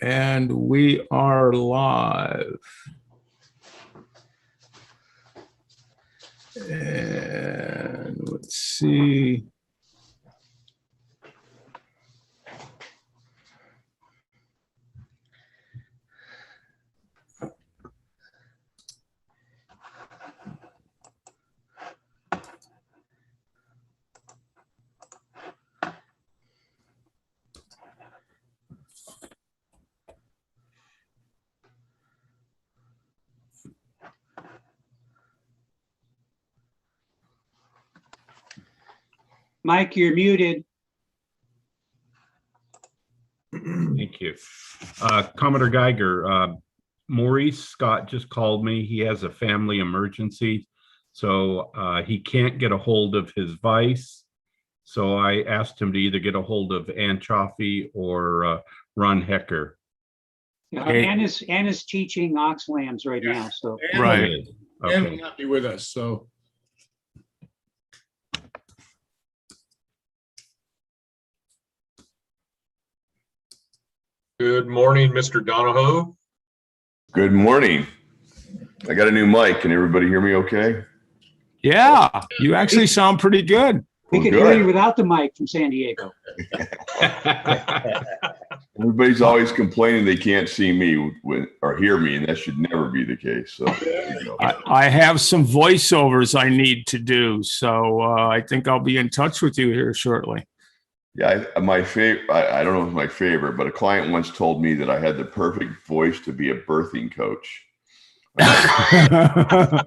And we are live. And let's see. Mike, you're muted. Thank you. Commodore Geiger, Maurice Scott just called me. He has a family emergency, so he can't get a hold of his vice. So I asked him to either get a hold of Ann Chaffee or Ron Hecker. Ann is teaching ox lambs right now. So Ann Right. Ann will not be with us, so. Good morning, Mr. Donahoe. Good morning. I got a new mic. Can everybody hear me okay? Yeah, you actually sound pretty good. we Well, could good. hear you without the mic from San Diego. Everybody's always complaining they can't see me or hear me, and that should never be the case. So there you go. I have some voiceovers I need to do, so I think I'll be in touch with you here shortly. Yeah, my favorite. I don't know if it's my favorite, but a client once told me that I had the perfect voice to be a birthing coach. I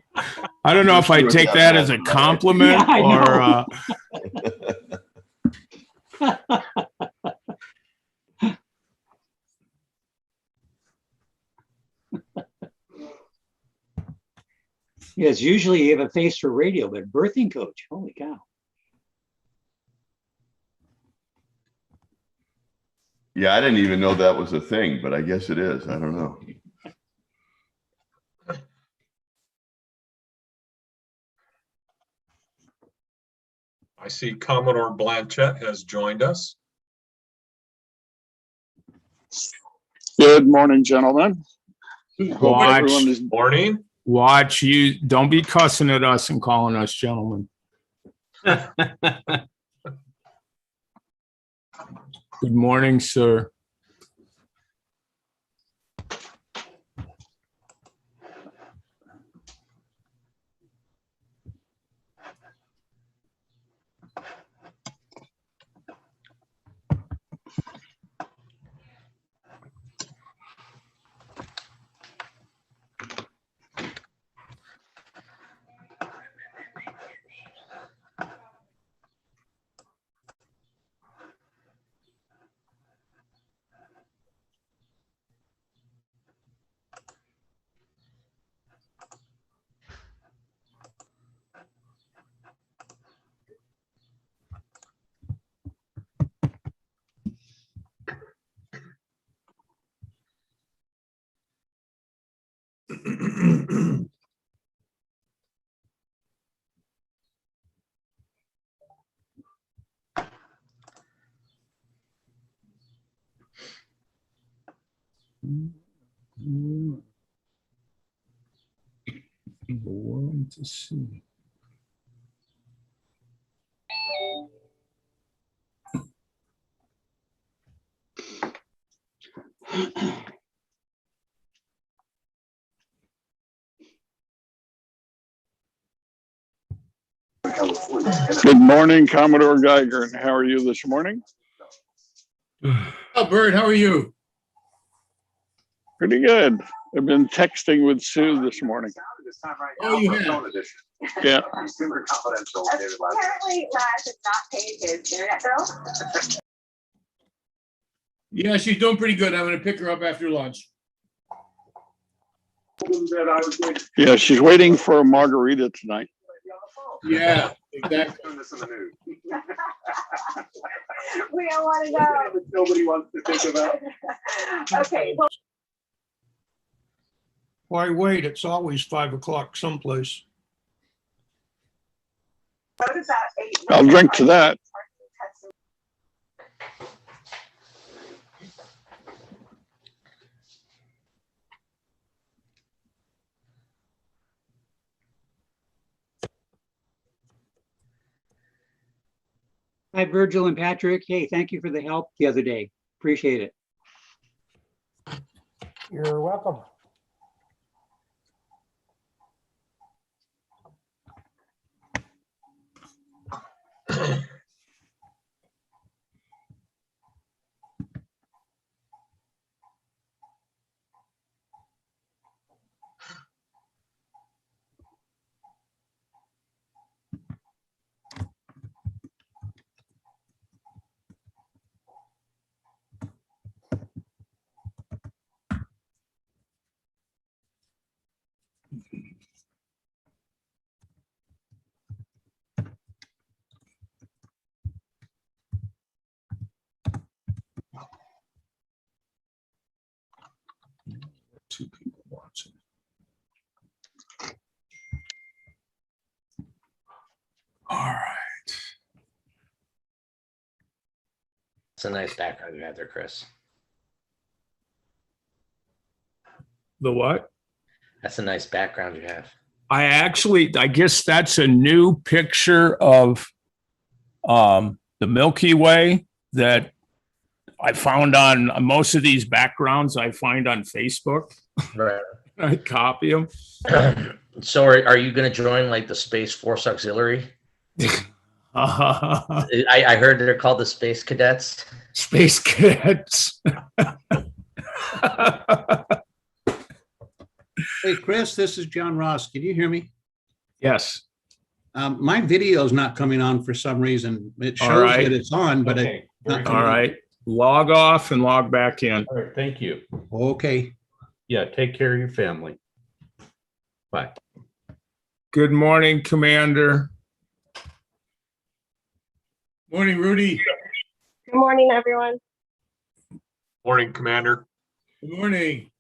don't know if I take that as a compliment Yeah, or Yes, usually you have a face for radio, but birthing coach, holy cow. Yeah, I didn't even know that was a thing, but I guess it is. I don't know. I see Commodore Blanchett has joined us. Good morning, gentlemen. Hope everyone is Morning. watch you. Don't be cussing at us and calling us gentlemen. Good morning, sir. World to see. good morning, Commodore Geiger. And how are you this morning? Oh, Bert, how are you? Pretty good. I've been texting with Sue this morning. Oh, you have? Yeah. Apparently, Raj has not paid his internet bill. Yeah, she's doing pretty good. I'm gonna pick her up after lunch. Yeah, she's waiting for a margarita tonight. Yeah, exactly. We don't want to know. Nobody wants to think about. Okay, well, Why wait? It's always 5 o'clock someplace. what about 8? I'll drink to that. Hi, Virgil and Patrick. Hey, thank you for the help the other day. Appreciate it. You're welcome. Two people watching. All right. It's a nice background you have there, Chris. The what? That's a nice background you have. I guess that's a new picture of the Milky Way that I found on most of these backgrounds I find on Facebook. Right. I copy them. So are you going to join like the Space Force Auxiliary? I heard they're called the Space Cadets. Space Cadets. Hey, Chris, this is John Ross. Can you hear me? Yes. My video's not coming on for some reason. It All shows right. that it's on, but Okay, very All right. Log off and log back in. All right, thank you. okay. Yeah, take care of your family. Bye. Good morning, Commander. Morning, Rudy. Good morning, everyone. Morning, Commander. Good morning.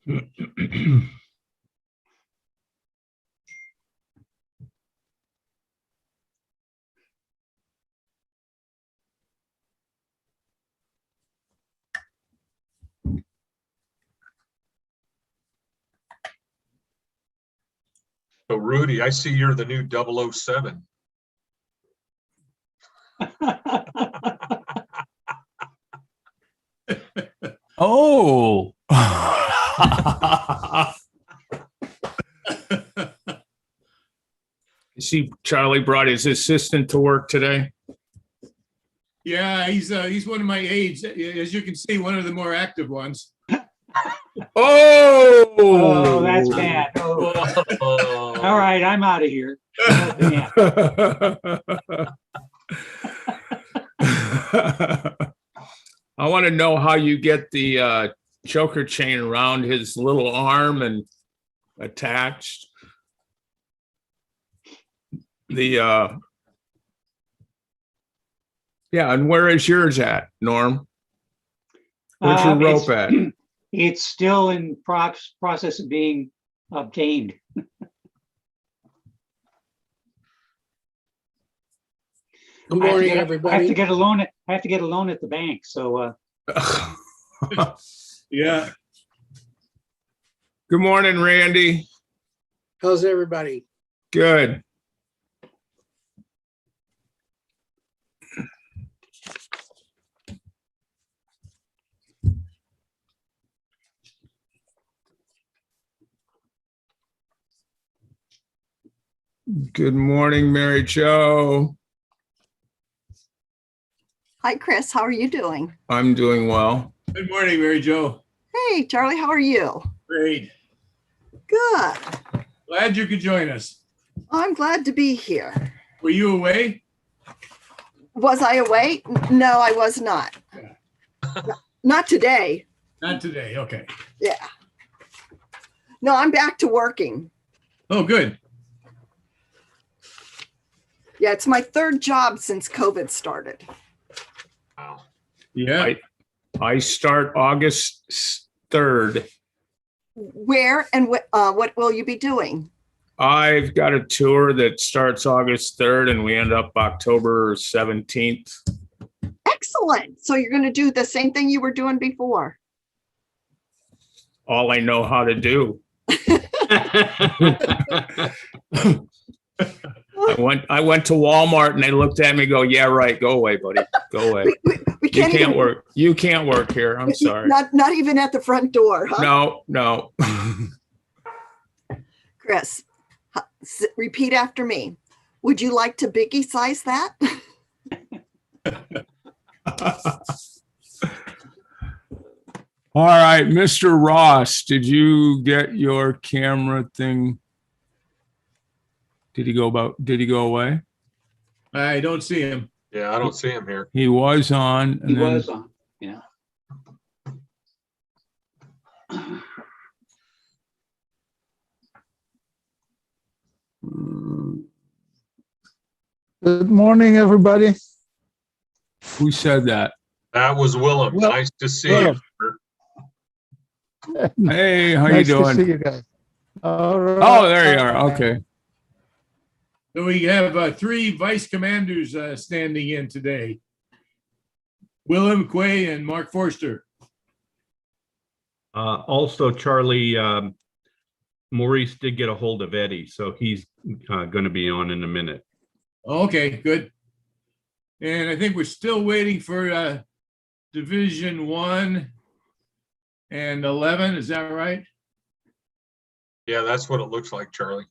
So Rudy, I see you're the new 007. Oh. See, Charlie brought his assistant to work today. Yeah, he's one of my aides. As you can see, one of the more active ones. Oh, Oh, that's bad. Oh. All right, I'm out of here. Oh, man. I want to know how you get the choker chain around his little arm and attached. Yeah, and where is yours at, Norm? Where's your rope at? It's still in process of being obtained. Good morning, everybody. I have to get a loan. I have to get a loan at the bank. So, Yeah. Good morning, Randy. How's everybody? Good. Good morning, Mary Jo. Hi, Chris. How are you doing? I'm doing well. Good morning, Mary Jo. Hey, Charlie. How are you? Great. Good. Glad you could join us. I'm glad to be here. Were you away? Was I away? No, I was not. Not today. Not today, okay. Yeah. No, I'm back to working. Oh, good. Yeah, it's my third job since COVID started. Wow. Yeah. I start August 3rd. Where and what will you be doing? I've got a tour that starts August 3rd and we end up October 17th. Excellent. So you're going to do the same thing you were doing before. All I know how to do. I went to Walmart and they looked at me and go, yeah, right. Go away, buddy. Go away. We You can't work. You can't work here. I'm sorry. Not even at the front door, huh? No. Chris, repeat after me. Would you like to biggie size that? All right, Mr. Ross, did you get your camera thing? Did he go away? I don't see him. Yeah, I don't see him here. He was on. He was on, yeah. Good morning, everybody. Who said that? That was Willem. Well, Nice to see Willem. you. Hey, how you Nice to doing? see you guys. All right. Oh, there you are. Okay. So we have 3 vice commanders standing in today. Willem Quay and Mark Forster. Also, Charlie, Maurice did get a hold of Eddie, so he's going to be on in a minute. Okay, good. And I think we're still waiting for Division 1 and 11. Is that right? Yeah, that's what it looks like, Charlie.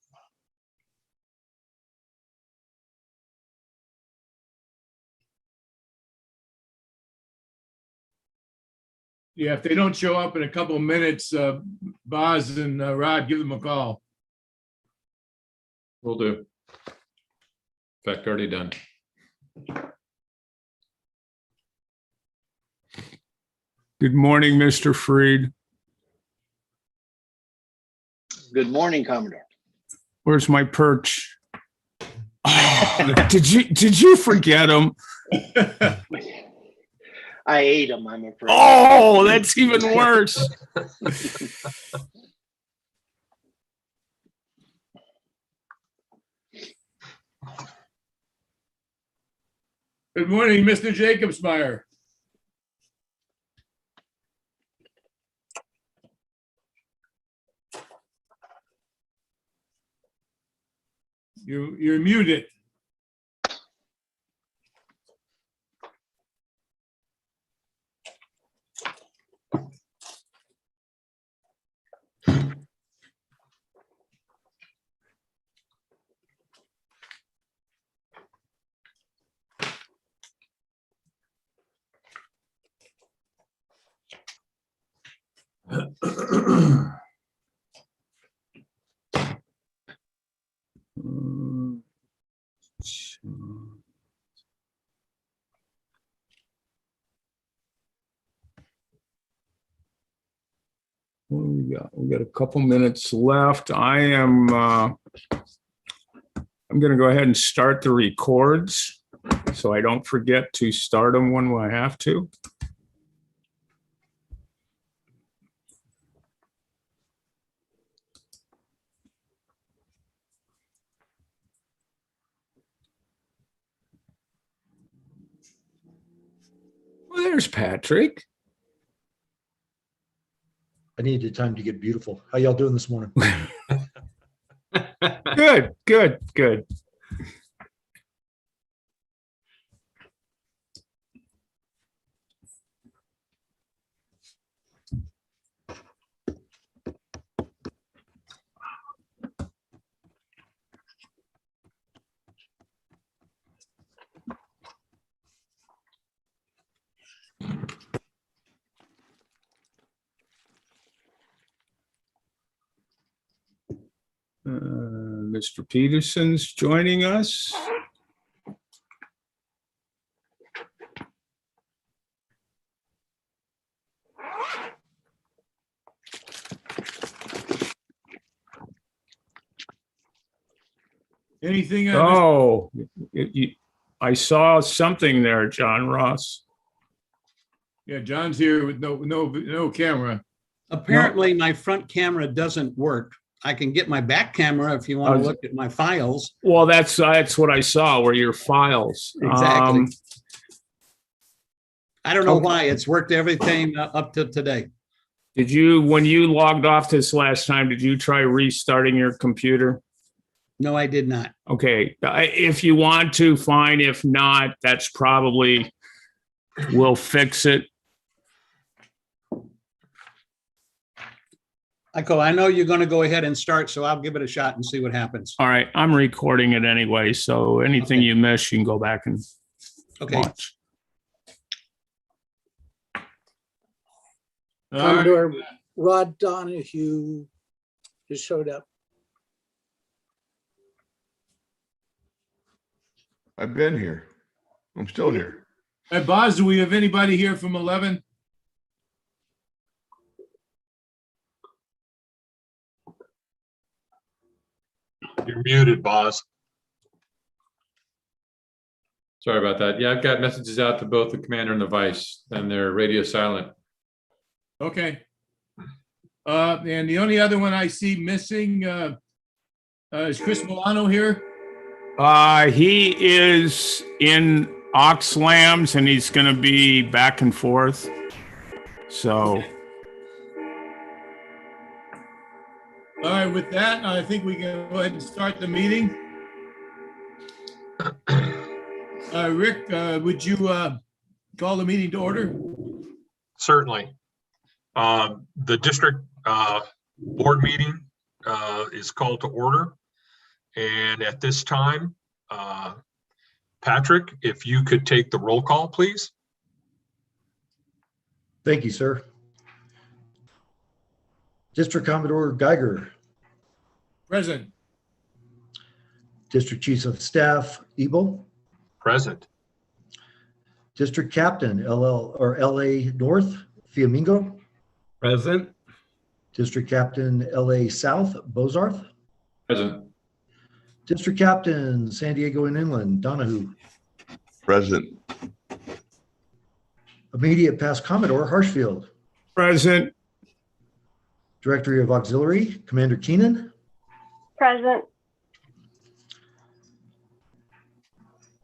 Yeah, if they don't show up in a couple of minutes, Boz and Rod, give them a call. Will do. In fact, already done. Good morning, Mr. Freed. Good morning, Commodore. Where's my perch? Oh, did you forget him? I ate them, I'm afraid. Oh, that's even worse. Good morning, Mr. Jacobsmeyer. You're muted. What do we got? We got a couple minutes left. I'm going to go ahead and start the records so I don't forget to start them when I have to. Well, there's Patrick. I needed time to get beautiful. How y'all doing this morning? Good. Mr. Peterson's joining us. Anything? Oh, I saw something there, John Ross. Yeah, John's here with no camera. Apparently, my front camera doesn't work. I can get my back camera if you want to look at my files. Well, that's what I saw, were your files. Exactly. I don't know why. It's worked everything up to today. Did you, when you logged off this last time, did you try restarting your computer? No, I did not. Okay, if you want to, fine. If not, that's probably, we'll fix it. Michael, I know you're going to go ahead and start, so I'll give it a shot and see what happens. All right, I'm recording it anyway, so anything you miss, you can go back and watch. Commodore Rod Donahue just showed up. I've been here. I'm still here. Hey, Boz, do we have anybody here from 11? You're muted, Boz. Sorry about that. Yeah, I've got messages out to both the commander and the vice, and they're radio silent. Okay. And the only other one I see missing is Chris Milano here. He is in Ox Lambs and he's going to be back and forth. So. All right, with that, I think we can go ahead and start the meeting. Rick, would you call the meeting to order? Certainly. The district board meeting is called to order. And at this time, Patrick, if you could take the roll call, please. Thank you, sir. District Commodore Geiger. Present. District Chief of Staff Ebel. Present. District Captain LA North Fiamingo. Present. District Captain LA South Bozarth. Present. District Captain San Diego and Inland Donahue. Present. Immediate Past Commodore Harshfield. Present. Directory of Auxiliary Commander Keenan. Present.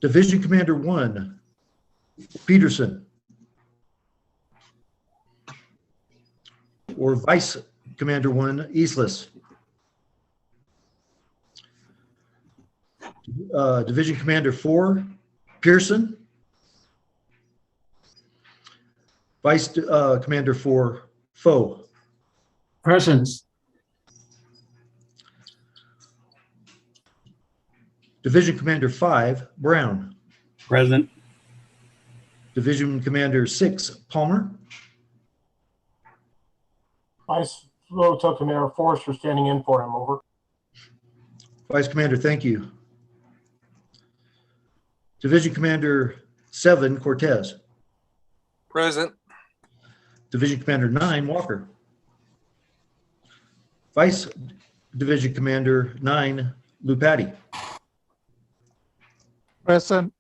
Division Commander 1 Peterson. Or Vice Commander 1 Eastless. Division Commander 4 Pearson. Vice Commander 4 Foe. Present. Division Commander 5 Brown. Present. Division Commander 6 Palmer. Vice Lieutenant Commander Forrester standing in for him, over. Vice Commander, thank you. Division Commander 7 Cortez. Present. Division Commander 9 Walker. Vice Division Commander 9 Lupati. Present.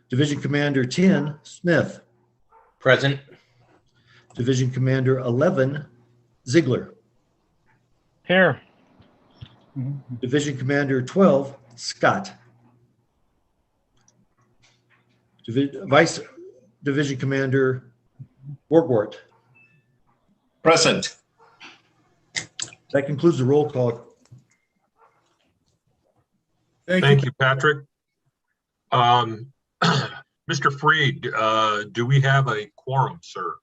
Division Commander 10 Smith. Present. Division Commander 11 Ziegler. Here. Division Commander 12 Scott. Vice Division Commander Borgwart. Present. That concludes the roll call. Thank you, Patrick. Mr. Freed, do we have a quorum, sir?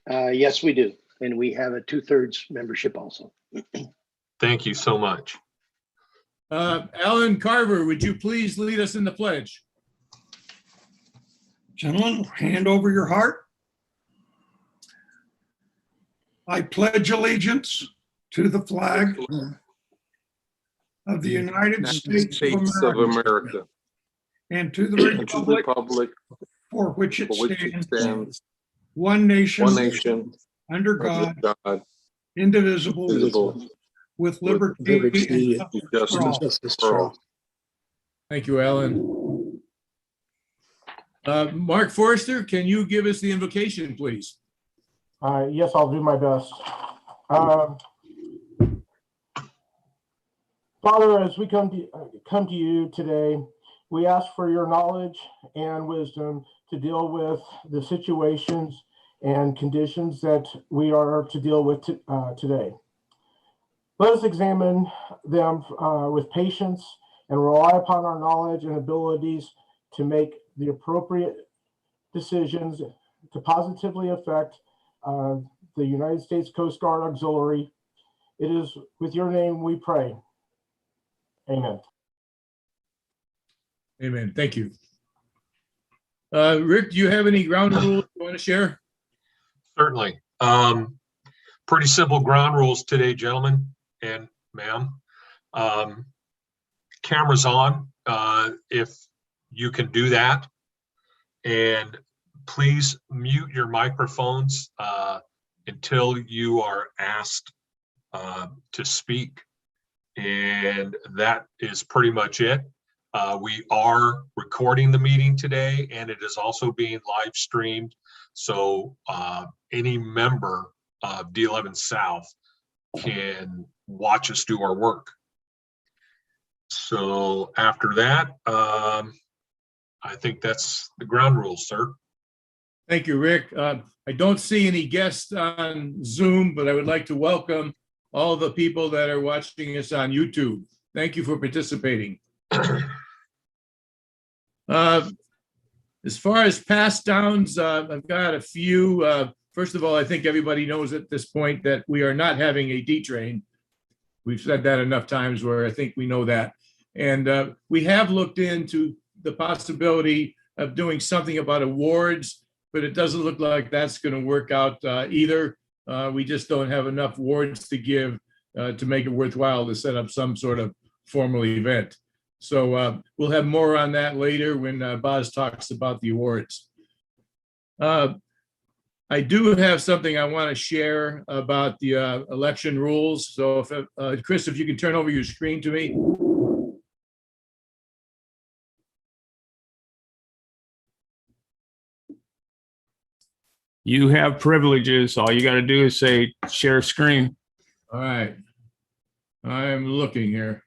Yes, we do. And we have a 2/3 membership also. Thank you so much. Alan Carver, would you please lead us in the pledge? Gentlemen, hand over your heart. I pledge allegiance to the flag of the United States of America and to the republic for which it stands, one nation, under God, indivisible, with liberty and justice for all. Thank you, Alan. Mark Forrester, can you give us the invocation, please? Yes, I'll do my best. Father, as we come to you today, we ask for your knowledge and wisdom to deal with the situations and conditions that we are to deal with today. Let us examine them with patience and rely upon our knowledge and abilities to make the appropriate decisions to positively affect the United States Coast Guard Auxiliary. It is with your name we pray. Amen. Amen. Thank you. Rick, do you have any ground rules you want to share? Certainly. Pretty simple ground rules today, gentlemen and ma'am. Cameras on, if you can do that. And please mute your microphones until you are asked to speak. And that is pretty much it. We are recording the meeting today, and it is also being live streamed. So any member of D11 South can watch us do our work. So after that, I think that's the ground rules, sir. Thank you, Rick. I don't see any guests on Zoom, but I would like to welcome all the people that are watching us on YouTube. Thank you for participating. As far as pass downs, I've got a few. First of all, I think everybody knows at this point that we are not having a D train. We've said that enough times where I think we know that. And we have looked into the possibility of doing something about awards, but it doesn't look like that's going to work out either. We just don't have enough awards to give to make it worthwhile to set up some sort of formal event. So we'll have more on that later when Boz talks about the awards. I do have something I want to share about the election rules. So if Chris, if you can turn over your screen to me. You have privileges. All you got to do is say share screen. All right. I'm looking here.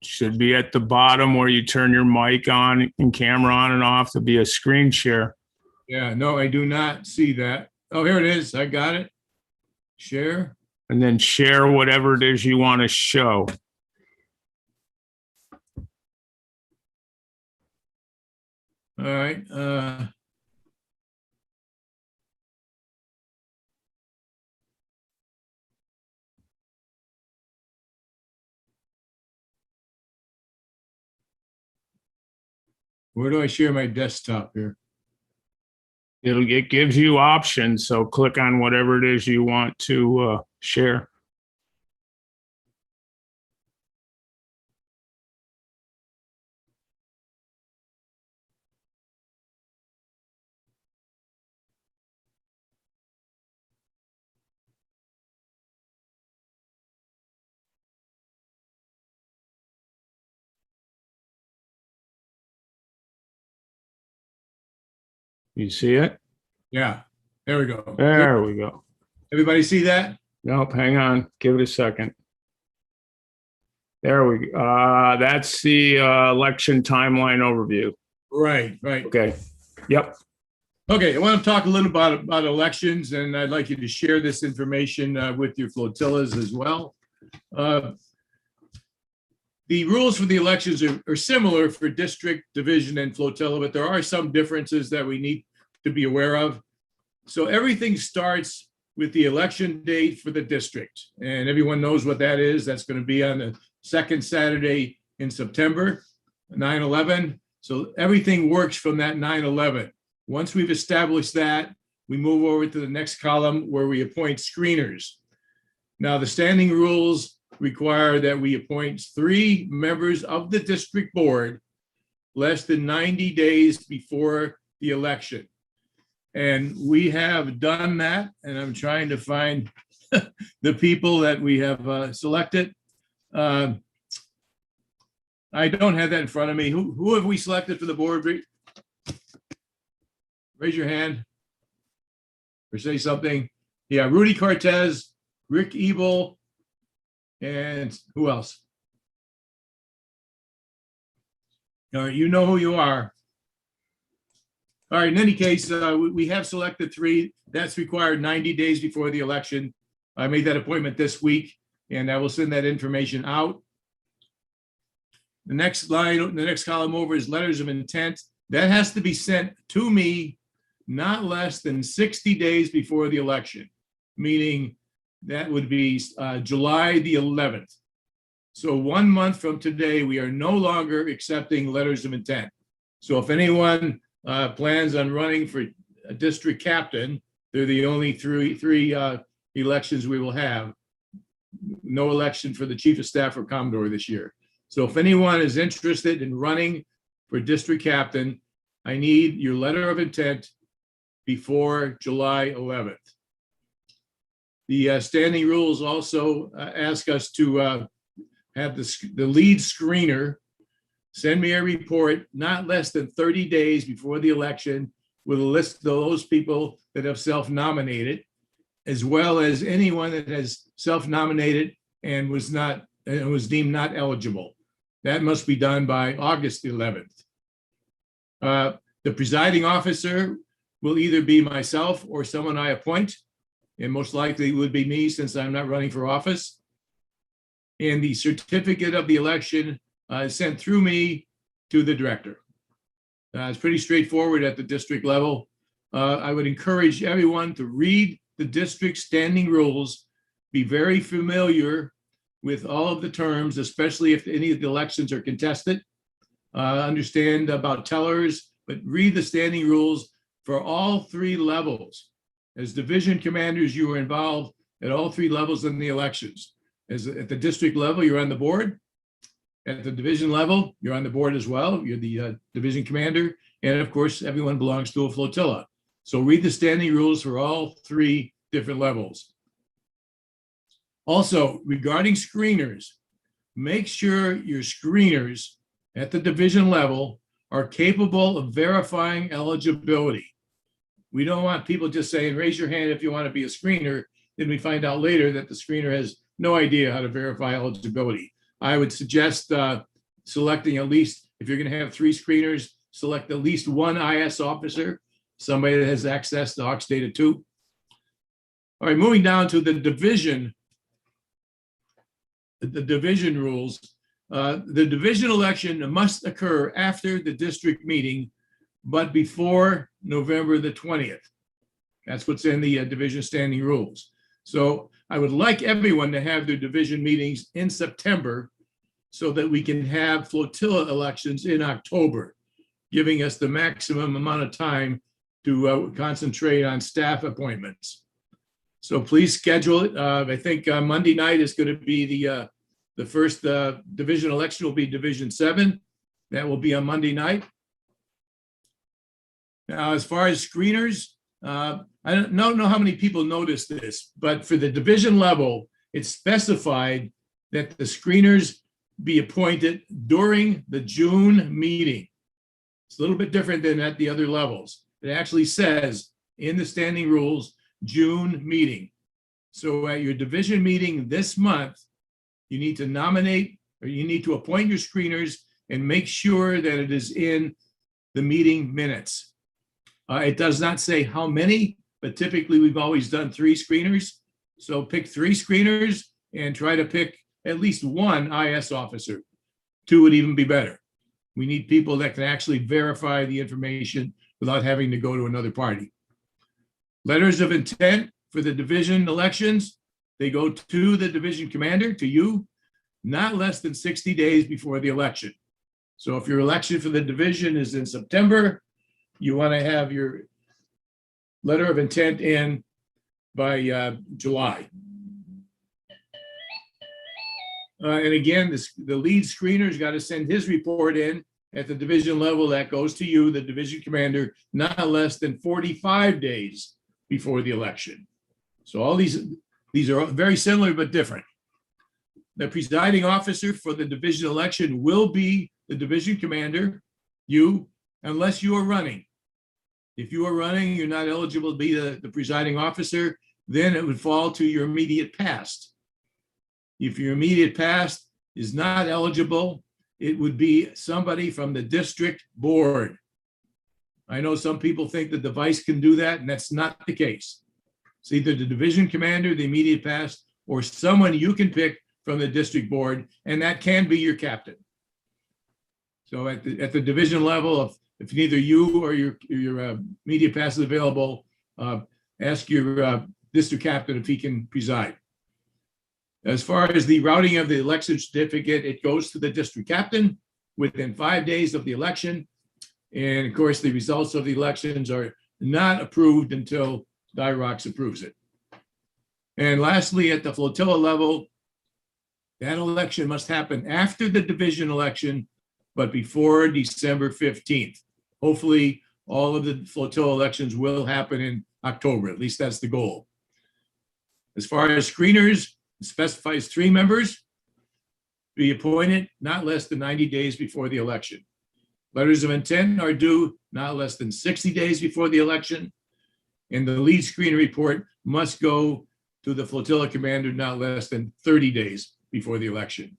Should be at the bottom where you turn your mic on and camera on and off to be a screen share. Yeah, no, I do not see that. Oh, here it is. I got it. Share. And then share whatever it is you want to show. All right. Where do I share my desktop here? It gives you options. So click on whatever it is you want to share. You see it? Yeah, there we go. There we go. Everybody see that? Nope, hang on. Give it a second. There we go. That's the election timeline overview. Right, right. Okay. Yep. Okay, I want to talk a little about elections, and I'd like you to share this information with your flotillas as well. The rules for the elections are similar for district, division, and flotilla, but there are some differences that we need to be aware of. So everything starts with the election date for the district, and everyone knows what that is. That's going to be on the second Saturday in September, 9/11. So everything works from that 9/11. Once we've established that, we move over to the next column where we appoint screeners. Now, the standing rules require that we appoint 3 members of the district board less than 90 days before the election. And we have done that, and I'm trying to find the people that we have selected. I don't have that in front of me. Who have we selected for the board? Raise your hand or say something. Yeah, Rudy Cortez, Rick Ebel, and who else? All right, you know who you are. All right, in any case, we have selected 3. That's required 90 days before the election. I made that appointment this week, and I will send that information out. The next line, the next column over is letters of intent. That has to be sent to me not less than 60 days before the election, meaning that would be July the 11th. So 1 month from today, we are no longer accepting letters of intent. So if anyone plans on running for a district captain, they're the only three elections we will have. No election for the chief of staff or Commodore this year. So if anyone is interested in running for district captain, I need your letter of intent before July 11th. The standing rules also ask us to have the lead screener send me a report not less than 30 days before the election with a list of those people that have self-nominated, as well as anyone that has self-nominated and was deemed not eligible. That must be done by August 11th. The presiding officer will either be myself or someone I appoint, and most likely it would be me since I'm not running for office. And the certificate of the election is sent through me to the director. It's pretty straightforward at the district level. I would encourage everyone to read the district standing rules, be very familiar with all of the terms, especially if any of the elections are contested. Understand about tellers, but read the standing rules for all 3 levels. As division commanders, you are involved at all 3 levels in the elections. At the district level, you're on the board. At the division level, you're on the board as well. You're the division commander. And of course, everyone belongs to a flotilla. So read the standing rules for all 3 different levels. Also, regarding screeners, make sure your screeners at the division level are capable of verifying eligibility. We don't want people just saying, raise your hand if you want to be a screener. Then we find out later that the screener has no idea how to verify eligibility. I would suggest selecting at least, if you're going to have 3 screeners, select at least 1 IS officer, somebody that has access to Aux Data 2. All right, moving down to the division rules. The division election must occur after the district meeting, but before November the 20th. That's what's in the division standing rules. So I would like everyone to have their division meetings in September so that we can have flotilla elections in October, giving us the maximum amount of time to concentrate on staff appointments. So please schedule it. I think Monday night is going to be the first division election will be Division 7. That will be on Monday night. Now, as far as screeners, I don't know how many people noticed this, but for the division level, it's specified that the screeners be appointed during the June meeting. It's a little bit different than at the other levels. It actually says in the standing rules, June meeting. So at your division meeting this month, you need to nominate or you need to appoint your screeners and make sure that it is in the meeting minutes. It does not say how many, but typically we've always done 3 screeners. So pick 3 screeners and try to pick at least 1 IS officer. 2 would even be better. We need people that can actually verify the information without having to go to another party. Letters of intent for the division elections, they go to the division commander, to you, not less than 60 days before the election. So if your election for the division is in September, you want to have your letter of intent in by July. And again, the lead screener's got to send his report in at the division level. That goes to you, the division commander, not less than 45 days before the election. So all these These are very similar but different. The presiding officer for the division election will be the division commander, you, unless you are running. If you are running, you're not eligible to be the presiding officer, then it would fall to your immediate past. If your immediate past is not eligible, it would be somebody from the district board. I know some people think that the vice can do that, and that's not the case. It's either the division commander, the immediate past, or someone you can pick from the district board, and that can be your captain. So at the division level, if neither you or your immediate past is available, ask your district captain if he can preside. As far as the routing of the election certificate, it goes to the district captain within 5 days of the election. And of course, the results of the elections are not approved until DIROX approves it. And lastly, at the flotilla level, that election must happen after the division election, but before December 15th. Hopefully, all of the flotilla elections will happen in October. At least that's the goal. As far as screeners, it specifies 3 members be appointed not less than 90 days before the election. Letters of intent are due not less than 60 days before the election, and the lead screen report must go to the flotilla commander not less than 30 days before the election.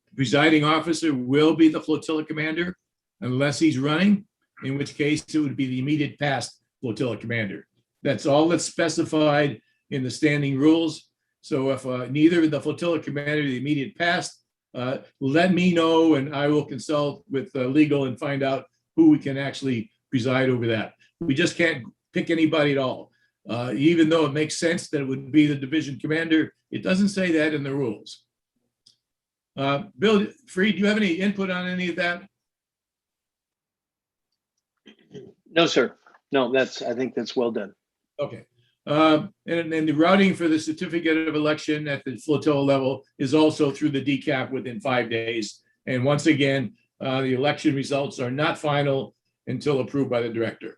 The presiding officer will be the flotilla commander unless he's running, in which case it would be the immediate past flotilla commander. That's all that's specified in the standing rules. So if neither the flotilla commander or the immediate past, let me know and I will consult with legal and find out who we can actually preside over that. We just can't pick anybody at all. Even though it makes sense that it would be the division commander, it doesn't say that in the rules. Bill Freed, do you have any input on any of that? No, sir. No, I think that's well done. Okay. And the routing for the certificate of election at the flotilla level is also through the DCAP within 5 days. And once again, the election results are not final until approved by the director.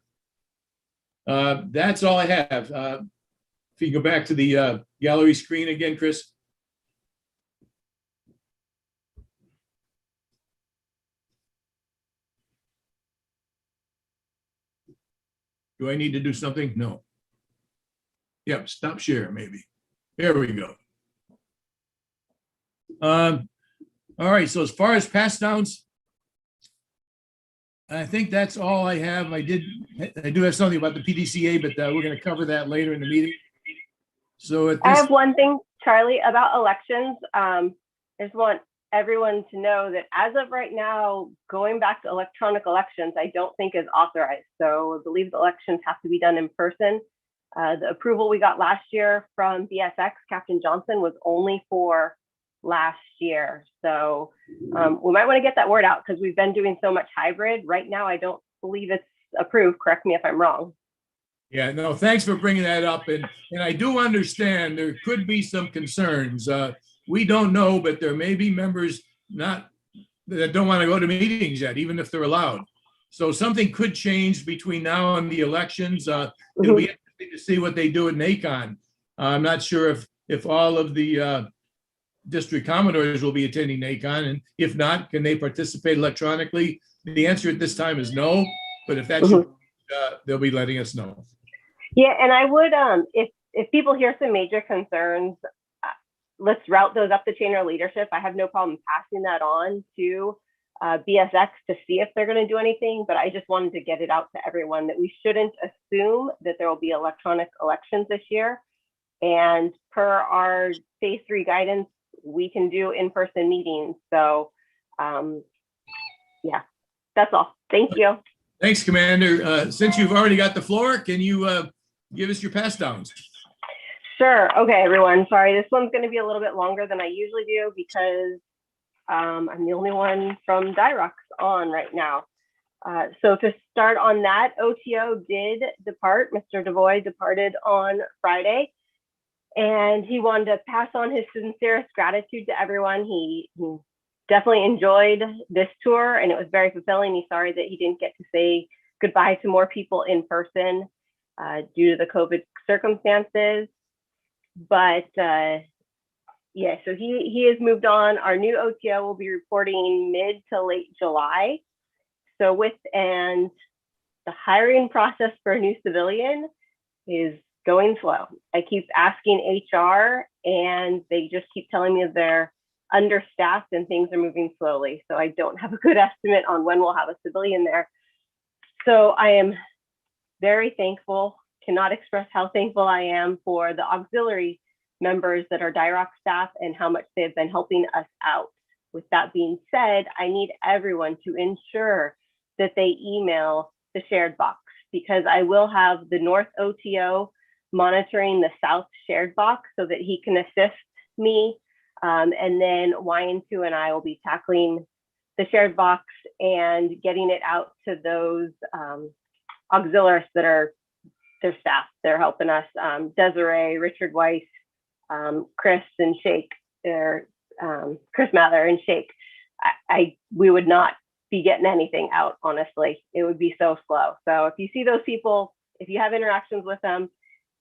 That's all I have. If you go back to the gallery screen again, Chris. Do I need to do something? No. Yep, stop share, maybe. There we go. All right, so as far as pass downs, I think that's all I have. I do have something about the PDCA, but we're going to cover that later in the meeting. So I have one thing, Charlie, about elections. I just want everyone to know that as of right now, going back to electronic elections, I don't think is authorized. So I believe the elections have to be done in person. The approval we got last year from BSX, Captain Johnson, was only for last year. So we might want to get that word out because we've been doing so much hybrid. Right now, I don't believe it's approved. Correct me if I'm wrong. Yeah, no, thanks for bringing that up. And I do understand there could be some concerns. We don't know, but there may be members that don't want to go to meetings yet, even if they're allowed. So something could change between now and the elections. It'll be interesting to see what they do at NACON. I'm not sure if all of the district commodores will be attending NACON, and if not, can they participate electronically? The answer at this time is no, but if that should, they'll be letting us know. Yeah, and I would, if people hear some major concerns, let's route those up the chain of leadership. I have no problem passing that on to BSX to see if they're going to do anything, but I just wanted to get it out to everyone that we shouldn't assume that there will be electronic elections this year. And per our phase 3 guidance, we can do in-person meetings. So yeah, that's all. Thank you. Thanks, Commander. Since you've already got the floor, can you give us your pass downs? Sure. Okay, everyone. Sorry, this one's going to be a little bit longer than I usually do because I'm the only one from DIROX on right now. So to start on that, OTO did depart. Mr. Devoy departed on Friday, and he wanted to pass on his sincerest gratitude to everyone. He definitely enjoyed this tour, and it was very fulfilling. He's sorry that he didn't get to say goodbye to more people in person due to the COVID circumstances. but yeah, so he has moved on. Our new OTO will be reporting mid to late July. So and the hiring process for a new civilian is going slow. I keep asking HR and they just keep telling me they're understaffed and things are moving slowly. So I don't have a good estimate on when we'll have a civilian there. So I am very thankful, cannot express how thankful I am for the auxiliary members that are DIROC staff and how much they've been helping us out. With that being said, I need everyone to ensure that they email the shared box, because I will have the North OTO monitoring the South shared box so that he can assist me. And then YN2 and I will be tackling the shared box and getting it out to those auxiliaries that are their staff. They're helping us. Desiree, Richard Weiss, Chris and Shake, Chris Mather and Shake. We would not be getting anything out, honestly. It would be so slow. So if you see those people, if you have interactions with them,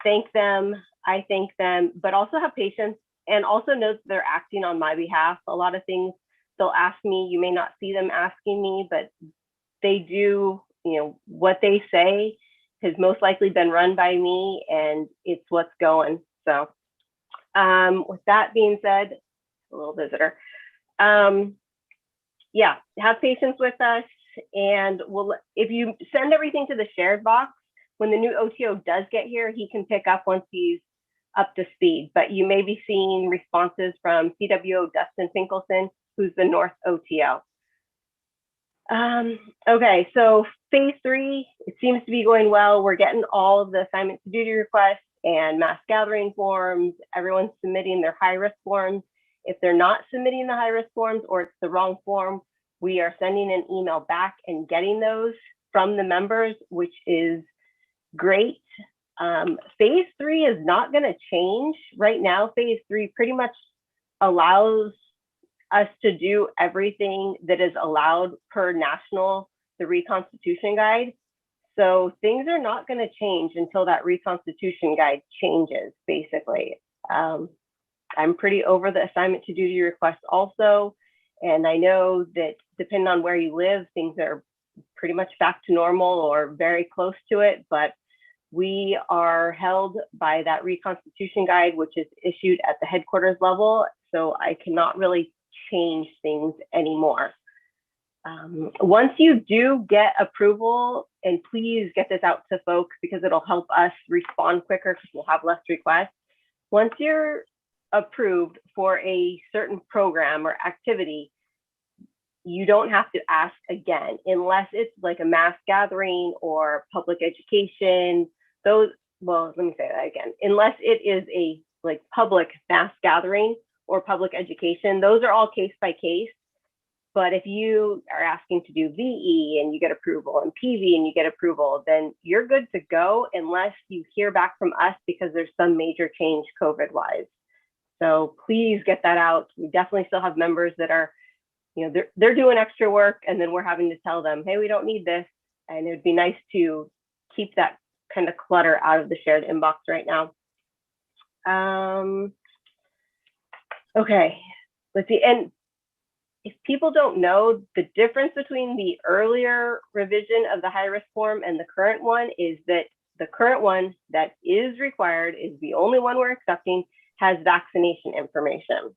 thank them. I thank them, but also have patience and also know that they're acting on my behalf. A lot of things they'll ask me, you may not see them asking me, but they do, what they say has most likely been run by me and it's what's going. So with that being said, a little visitor. Yeah, have patience with us, and if you send everything to the shared box, when the new OTO does get here, he can pick up once he's up to speed. But you may be seeing responses from CWO Dustin Finkelson, who's the North OTO. Okay, so phase 3, it seems to be going well. We're getting all of the assignment to duty requests and mass gathering forms. Everyone's submitting their high risk forms. If they're not submitting the high risk forms or it's the wrong form, we are sending an email back and getting those from the members, which is great. Phase 3 is not going to change. Right now, phase 3 pretty much allows us to do everything that is allowed per national, the Reconstitution Guide. So things are not going to change until that Reconstitution Guide changes, basically. I'm pretty over the assignment to duty request also. And I know that depending on where you live, things are pretty much back to normal or very close to it. But we are held by that Reconstitution Guide, which is issued at the headquarters level. So I cannot really change things anymore. Once you do get approval, and please get this out to folks because it'll help us respond quicker because we'll have less requests. Once you're approved for a certain program or activity, you don't have to ask again unless it's like a mass gathering or public education. Well, let me say that again. Unless it is a like public mass gathering or public education, those are all case by case. But if you are asking to do VE and you get approval and PV and you get approval, then you're good to go unless you hear back from us because there's some major change COVID wise. So please get that out. We definitely still have members that are, they're doing extra work and then we're having to tell them, hey, we don't need this. And it would be nice to keep that kind of clutter out of the shared inbox right now. Okay, let's see. And if people don't know, the difference between the earlier revision of the high risk form and the current one is that the current one that is required is the only one we're accepting has vaccination information.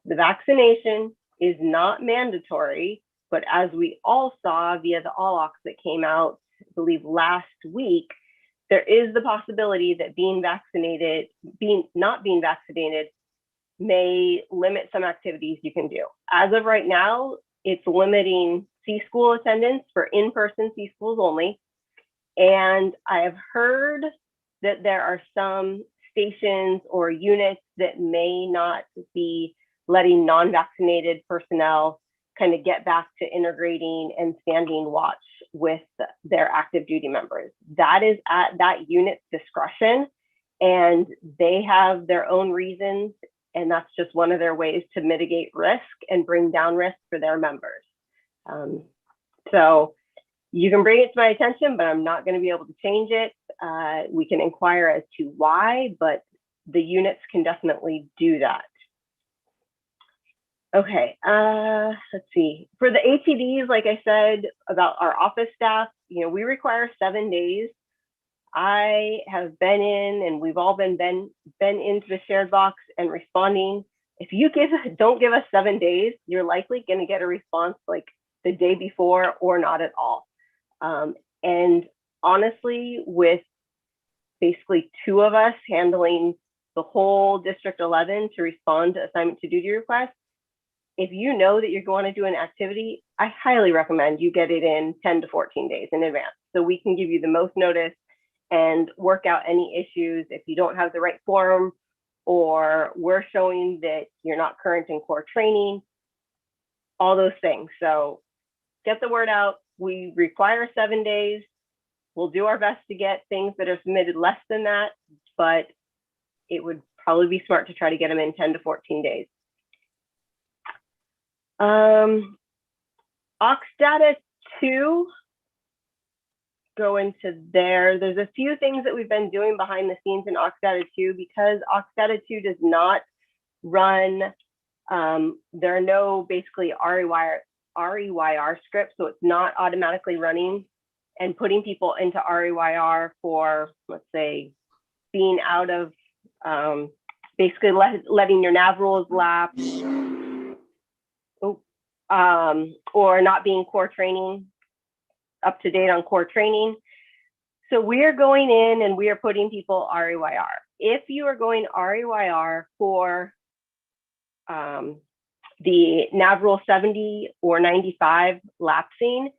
The vaccination is not mandatory, but as we all saw via the ALOX that came out, I believe last week, there is the possibility that not being vaccinated may limit some activities you can do. As of right now, it's limiting C-school attendance for in-person C-schools only. And I have heard that there are some stations or units that may not be letting non-vaccinated personnel kind of get back to integrating and standing watch with their active duty members. That is at that unit's discretion, and they have their own reasons, and that's just one of their ways to mitigate risk and bring down risk for their members. So you can bring it to my attention, but I'm not going to be able to change it. We can inquire as to why, but the units can definitely do that. Okay, let's see. For the ATDs, like I said about our office staff, we require 7 days. I have been in, and we've all been into the shared box and responding. If you don't give us 7 days, you're likely going to get a response like the day before or not at all. And honestly, with basically 2 of us handling the whole District 11 to respond to assignment to duty requests, if you know that you're going to do an activity, I highly recommend you get it in 10 to 14 days in advance so we can give you the most notice and work out any issues if you don't have the right form or we're showing that you're not current in core training, all those things. So get the word out. We require 7 days. We'll do our best to get things that are submitted less than that, but it would probably be smart to try to get them in 10 to 14 days. Oxdata 2, go into there. There's a few things that we've been doing behind the scenes in Oxdata 2 because Oxdata 2 does not run, there are no basically REYR scripts, so it's not automatically running and putting people into REYR for, let's say, being out of, basically letting your nav rules lapse, or not being core training, up to date on core training. So we are going in and we are putting people REYR. If you are going REYR for the nav rule 70 or 95 lapsing,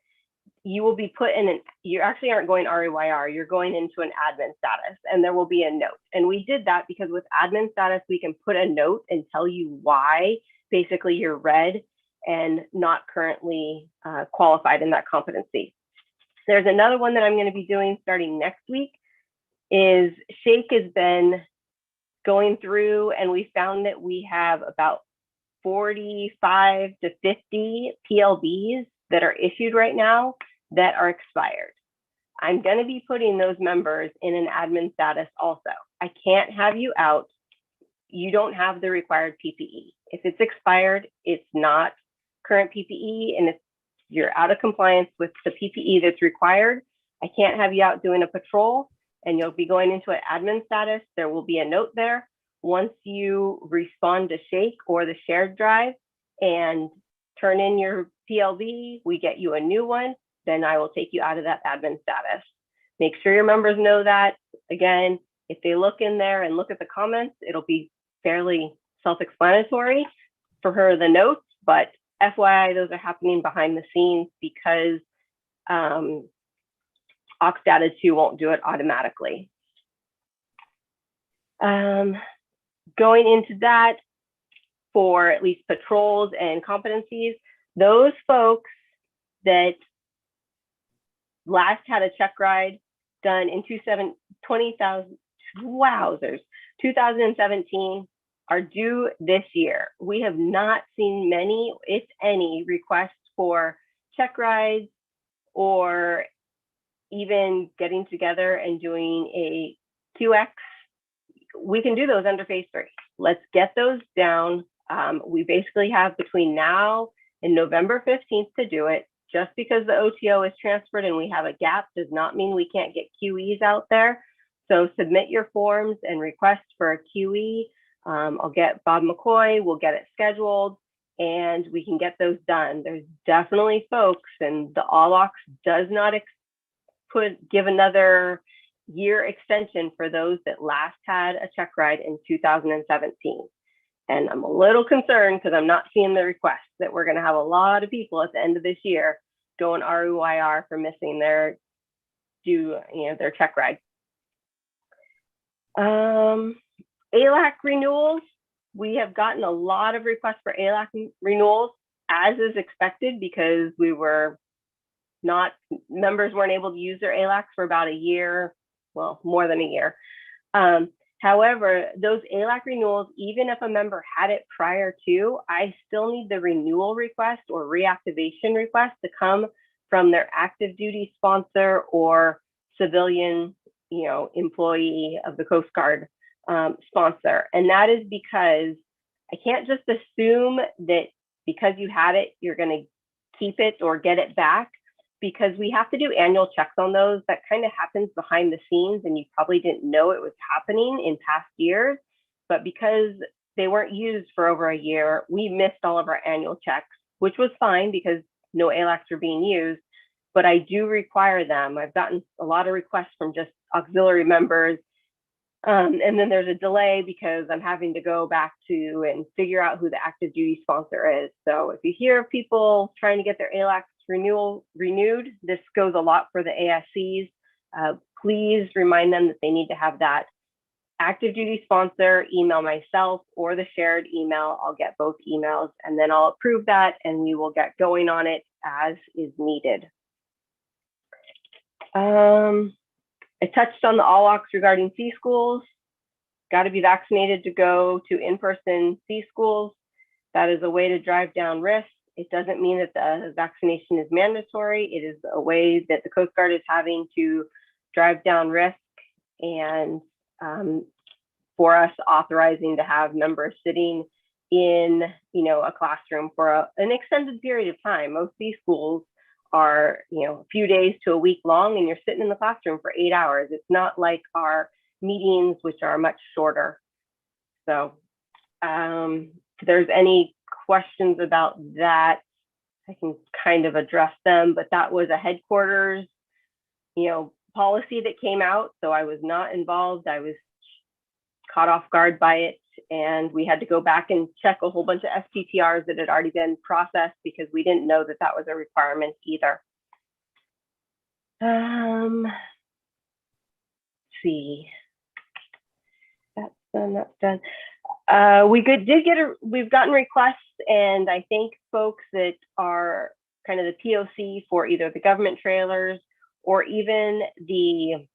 you will be put in you actually aren't going REYR, you're going into an admin status and there will be a note. And we did that because with admin status, we can put a note and tell you why basically you're red and not currently qualified in that competency. There's another one that I'm going to be doing starting next week is Shake has been going through and we found that we have about 45 to 50 PLBs that are issued right now that are expired. I'm going to be putting those members in an admin status also. I can't have you out. You don't have the required PPE. If it's expired, it's not current PPE, and if you're out of compliance with the PPE that's required, I can't have you out doing a patrol and you'll be going into an admin status. There will be a note there. Once you respond to Shake or the shared drive and turn in your PLB, we get you a new one, then I will take you out of that admin status. Make sure your members know that. Again, if they look in there and look at the comments, it'll be fairly self-explanatory for her, the notes, but FYI, those are happening behind the scenes because Oxdata 2 won't do it automatically. Going into that for at least patrols and competencies, those folks that last had a check ride done in 2017 are due this year. We have not seen many, if any, requests for check rides or even getting together and doing a QX. We can do those under phase 3. Let's get those down. We basically have between now and November 15th to do it. Just because the OTO is transferred and we have a gap does not mean we can't get QEs out there. So submit your forms and request for a QE. I'll get Bob McCoy, we'll get it scheduled, and we can get those done. There's definitely folks, and the ALOX does not give another year extension for those that last had a check ride in 2017. And I'm a little concerned because I'm not seeing the requests that we're going to have a lot of people at the end of this year going REYR for missing their their check ride. ALAC renewals, we have gotten a lot of requests for ALAC renewals, as is expected, because members weren't able to use their ALACs for about a year, well, more than a year. However, those ALAC renewals, even if a member had it prior to, I still need the renewal request or reactivation request to come from their active duty sponsor or civilian, employee of the Coast Guard sponsor. And that is because I can't just assume that because you had it, you're going to keep it or get it back, because we have to do annual checks on those. That kind of happens behind the scenes, and you probably didn't know it was happening in past years. But because they weren't used for over a year, we missed all of our annual checks, which was fine because no ALACs were being used. But I do require them. I've gotten a lot of requests from just auxiliary members. And then there's a delay because I'm having to go back to and figure out who the active duty sponsor is. So if you hear of people trying to get their ALACs renewed, this goes a lot for the ASCs. Please remind them that they need to have that active duty sponsor, email myself or the shared email. I'll get both emails and then I'll approve that and we will get going on it as is needed. I touched on the ALOCs regarding C schools. Got to be vaccinated to go to in-person C schools. That is a way to drive down risk. It doesn't mean that the vaccination is mandatory. It is a way that the Coast Guard is having to drive down risk, and for us authorizing to have members sitting in, a classroom for an extended period of time. Most C schools are, a few days to a week long, and you're sitting in the classroom for 8 hours. It's not like our meetings, which are much shorter. So if there's any questions about that, I can kind of address them, but that was a headquarters, policy that came out. So I was not involved. I was caught off guard by it. And we had to go back and check a whole bunch of STTRs that had already been processed because we didn't know that that was a requirement either. Let's see. That's done, that's done. We've gotten requests, and I thank folks that are kind of the POC for either the government trailers or even the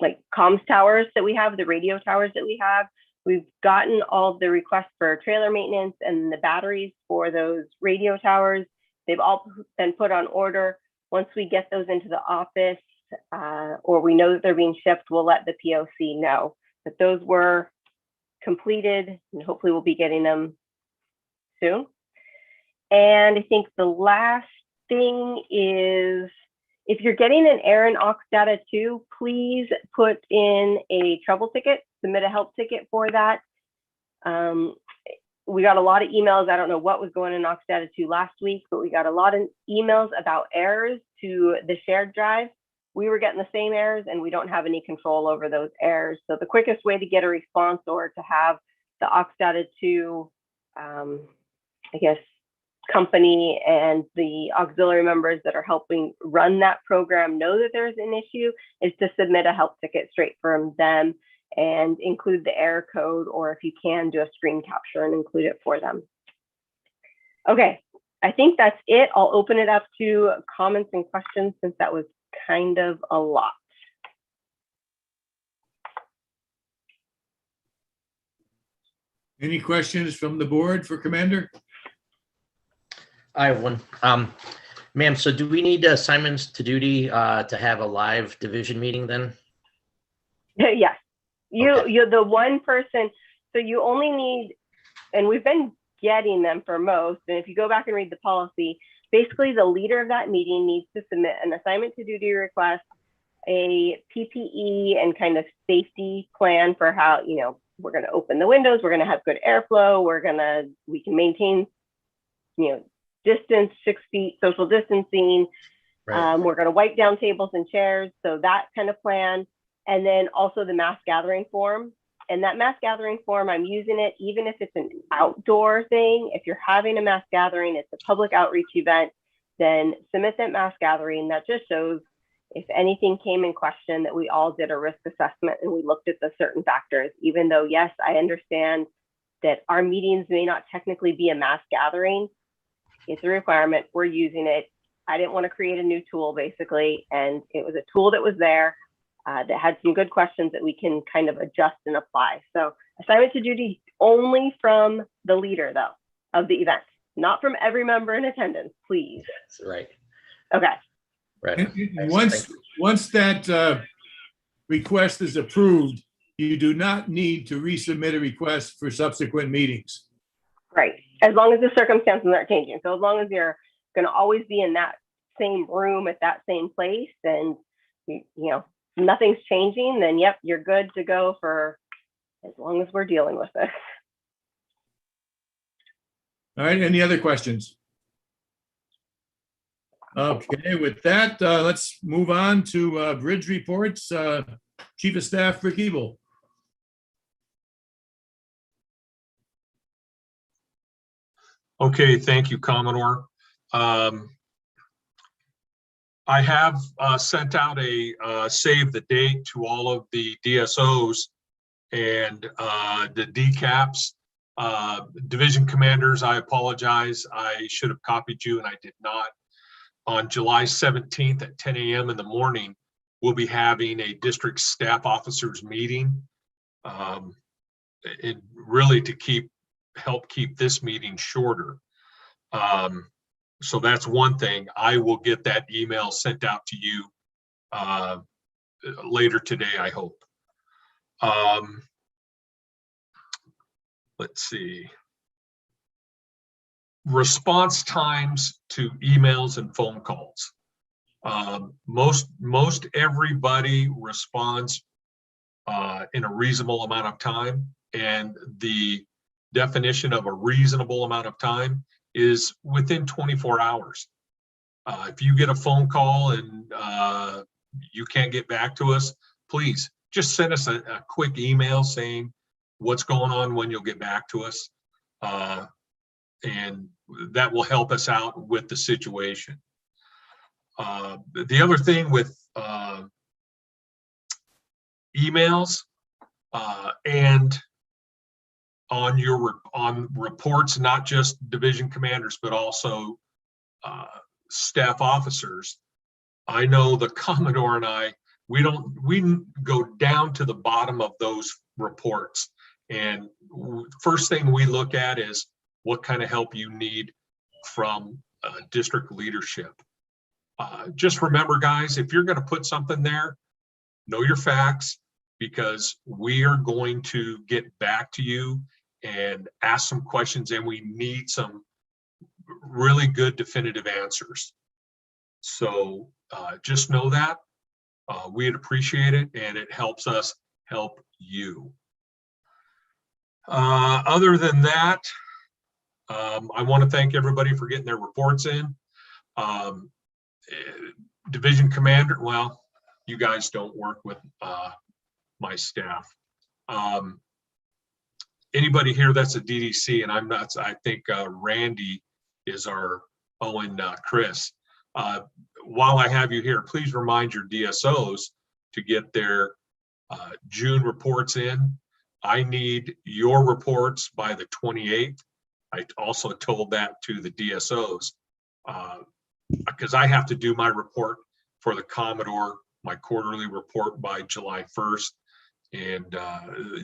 like comms towers that we have, the radio towers that we have. We've gotten all of the requests for trailer maintenance and the batteries for those radio towers. They've all been put on order. Once we get those into the office or we know that they're being shipped, we'll let the POC know. But those were completed, and hopefully we'll be getting them soon. And I think the last thing is, if you're getting an error in aux data 2, please put in a trouble ticket, submit a help ticket for that. We got a lot of emails. I don't know what was going in aux data 2 last week, but we got a lot of emails about errors to the shared drive. We were getting the same errors, and we don't have any control over those errors. So the quickest way to get a response or to have the aux data 2, company and the auxiliary members that are helping run that program know that there's an issue is to submit a help ticket straight from them and include the error code, or if you can, do a screen capture and include it for them. Okay, I think that's it. I'll open it up to comments and questions since that was kind of a lot. Any questions from the board for Commander? I have one. Ma'am, so do we need assignments to duty to have a live division meeting then? Yes. You're the one person, so you only need, and we've been getting them for most, and if you go back and read the policy, basically the leader of that meeting needs to submit an assignment to duty request, a PPE and kind of safety plan for how, we're going to open the windows, we're going to have good airflow, we can maintain, distance, 6 feet, social distancing. Right. We're going to wipe down tables and chairs. So that kind of plan. And then also the mass gathering form. And that mass gathering form, I'm using it even if it's an outdoor thing. If you're having a mass gathering, it's a public outreach event, then submit that mass gathering. That just shows if anything came in question that we all did a risk assessment and we looked at the certain factors, even though, yes, I understand that our meetings may not technically be a mass gathering. It's a requirement. We're using it. I didn't want to create a new tool, basically, and it was a tool that was there that had some good questions that we can kind of adjust and apply. So assignment to duty only from the leader, though, of the event, not from every member in attendance, please. That's right. Okay. Right. Once that request is approved, you do not need to resubmit a request for subsequent meetings. Right. As long as the circumstances aren't changing. So as long as you're going to always be in that same room at that same place, and you know nothing's changing, then yep, you're good to go for as long as we're dealing with this. All right, any other questions? Okay, with that, let's move on to bridge reports. Chief of Staff Rick Ebel. Okay, thank you, Commodore. I have sent out a save the date to all of the DSOs and the DCAPs. Division commanders, I apologize. I should have copied you and I did not. On July 17th at 10 a.m. in the morning, we'll be having a district staff officers meeting. It really to help keep this meeting shorter. So that's one thing. I will get that email sent out to you later today, I hope. Let's see. Response times to emails and phone calls. Most everybody responds in a reasonable amount of time, and the definition of a reasonable amount of time is within 24 hours. If you get a phone call and you can't get back to us, please just send us a quick email saying what's going on, when you'll get back to us. And that will help us out with the situation. The other thing with emails and on reports, not just division commanders, but also staff officers. I know the Commodore and I, we go down to the bottom of those reports. And first thing we look at is what kind of help you need from district leadership. Just remember, guys, if you're going to put something there, know your facts, because we are going to get back to you and ask some questions, and we need some really good definitive answers. So just know that we'd appreciate it, and it helps us help you. Other than that, I want to thank everybody for getting their reports in. Division commander, well, you guys don't work with my staff. Anybody here that's a DDC, and I'm not, I think Randy is our, and Chris. While I have you here, please remind your DSOs to get their June reports in. I need your reports by the 28th. I also told that to the DSOs because I have to do my report for the Commodore, my quarterly report, by July 1st. And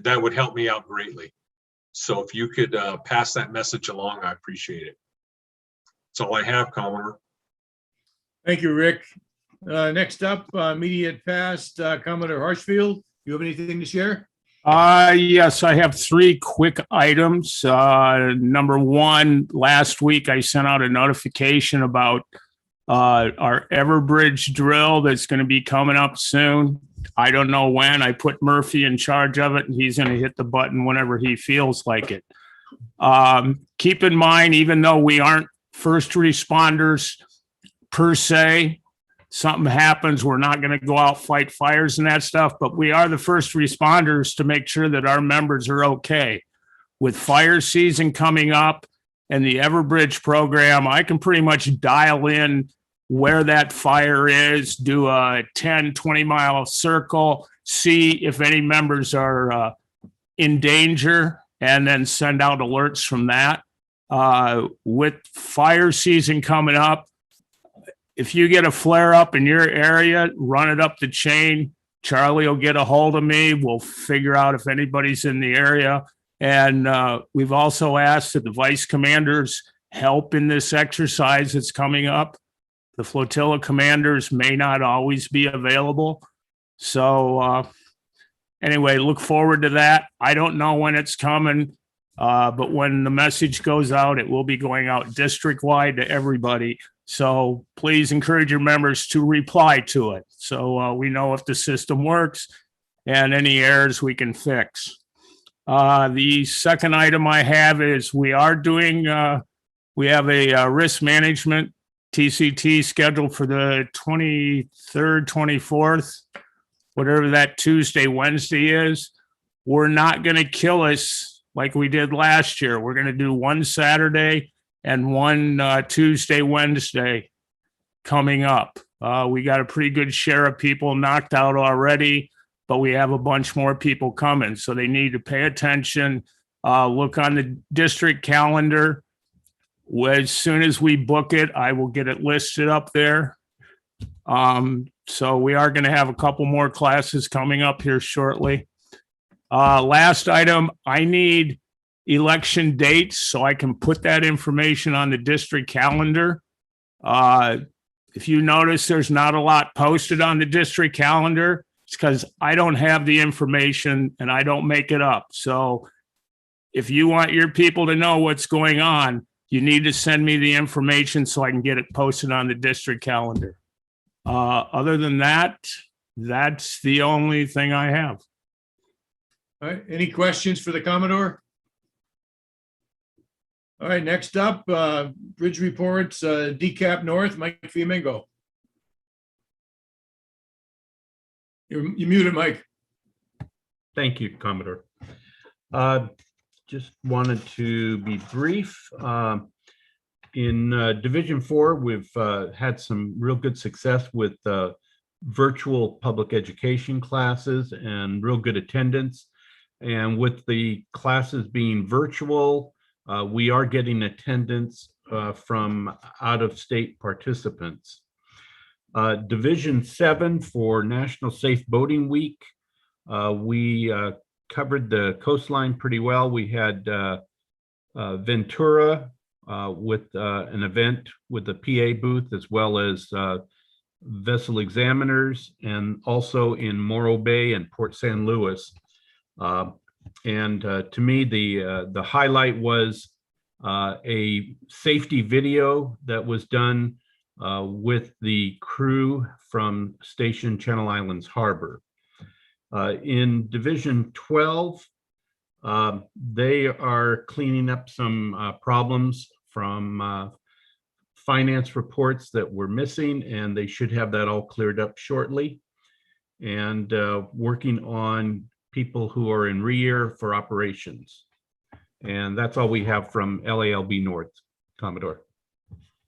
that would help me out greatly. So if you could pass that message along, I appreciate it. That's all I have, Commodore. Thank you, Rick. Next up, immediate past, Commodore Harshfield. You have anything to share? Yes, I have three quick items. Number one, last week I sent out a notification about our Everbridge drill that's going to be coming up soon. I don't know when. I put Murphy in charge of it, and he's going to hit the button whenever he feels like it. Keep in mind, even though we aren't first responders per se, something happens, we're not going to go out fight fires and that stuff, but we are the first responders to make sure that our members are okay. With fire season coming up and the Everbridge program, I can pretty much dial in where that fire is, do a 10, 20-mile circle, see if any members are in danger, and then send out alerts from that. With fire season coming up, if you get a flare up in your area, run it up the chain. Charlie will get a hold of me. We'll figure out if anybody's in the area. And we've also asked that the vice commanders help in this exercise that's coming up. The flotilla commanders may not always be available. So, anyway, look forward to that. I don't know when it's coming, but when the message goes out, it will be going out district-wide to everybody. So please encourage your members to reply to it. So we know if the system works and any errors we can fix. The second item I have is we are doing, we have a risk management TCT scheduled for the 23rd, 24th, whatever that Tuesday, Wednesday is. We're not going to kill us like we did last year. We're going to do one Saturday and one Tuesday, Wednesday coming up. We got a pretty good share of people knocked out already, but we have a bunch more people coming. So they need to pay attention, look on the district calendar. As soon as we book it, I will get it listed up there. So we are going to have a couple more classes coming up here shortly. Last item, I need election dates so I can put that information on the district calendar. If you notice, there's not a lot posted on the district calendar. It's because I don't have the information and I don't make it up. So if you want your people to know what's going on, you need to send me the information so I can get it posted on the district calendar. Other than that, that's the only thing I have. All right, any questions for the Commodore? All right, next up, bridge reports, DCAP North, Mike Fiamingo. You're muted, Mike. Thank you, Commodore. Just wanted to be brief. In Division 4, we've had some real good success with virtual public education classes and real good attendance. And with the classes being virtual, we are getting attendance from out-of-state participants. Division 7 for National Safe Boating Week, we covered the coastline pretty well. We had Ventura with an event with the PA booth, as well as vessel examiners, and also in Morro Bay and Port San Luis. To me, the highlight was a safety video that was done with the crew from Station Channel Islands Harbor. In Division 12, they are cleaning up some problems from finance reports that were missing, and they should have that all cleared up shortly. And working on people who are in rear for operations. And that's all we have from LALB North, Commodore.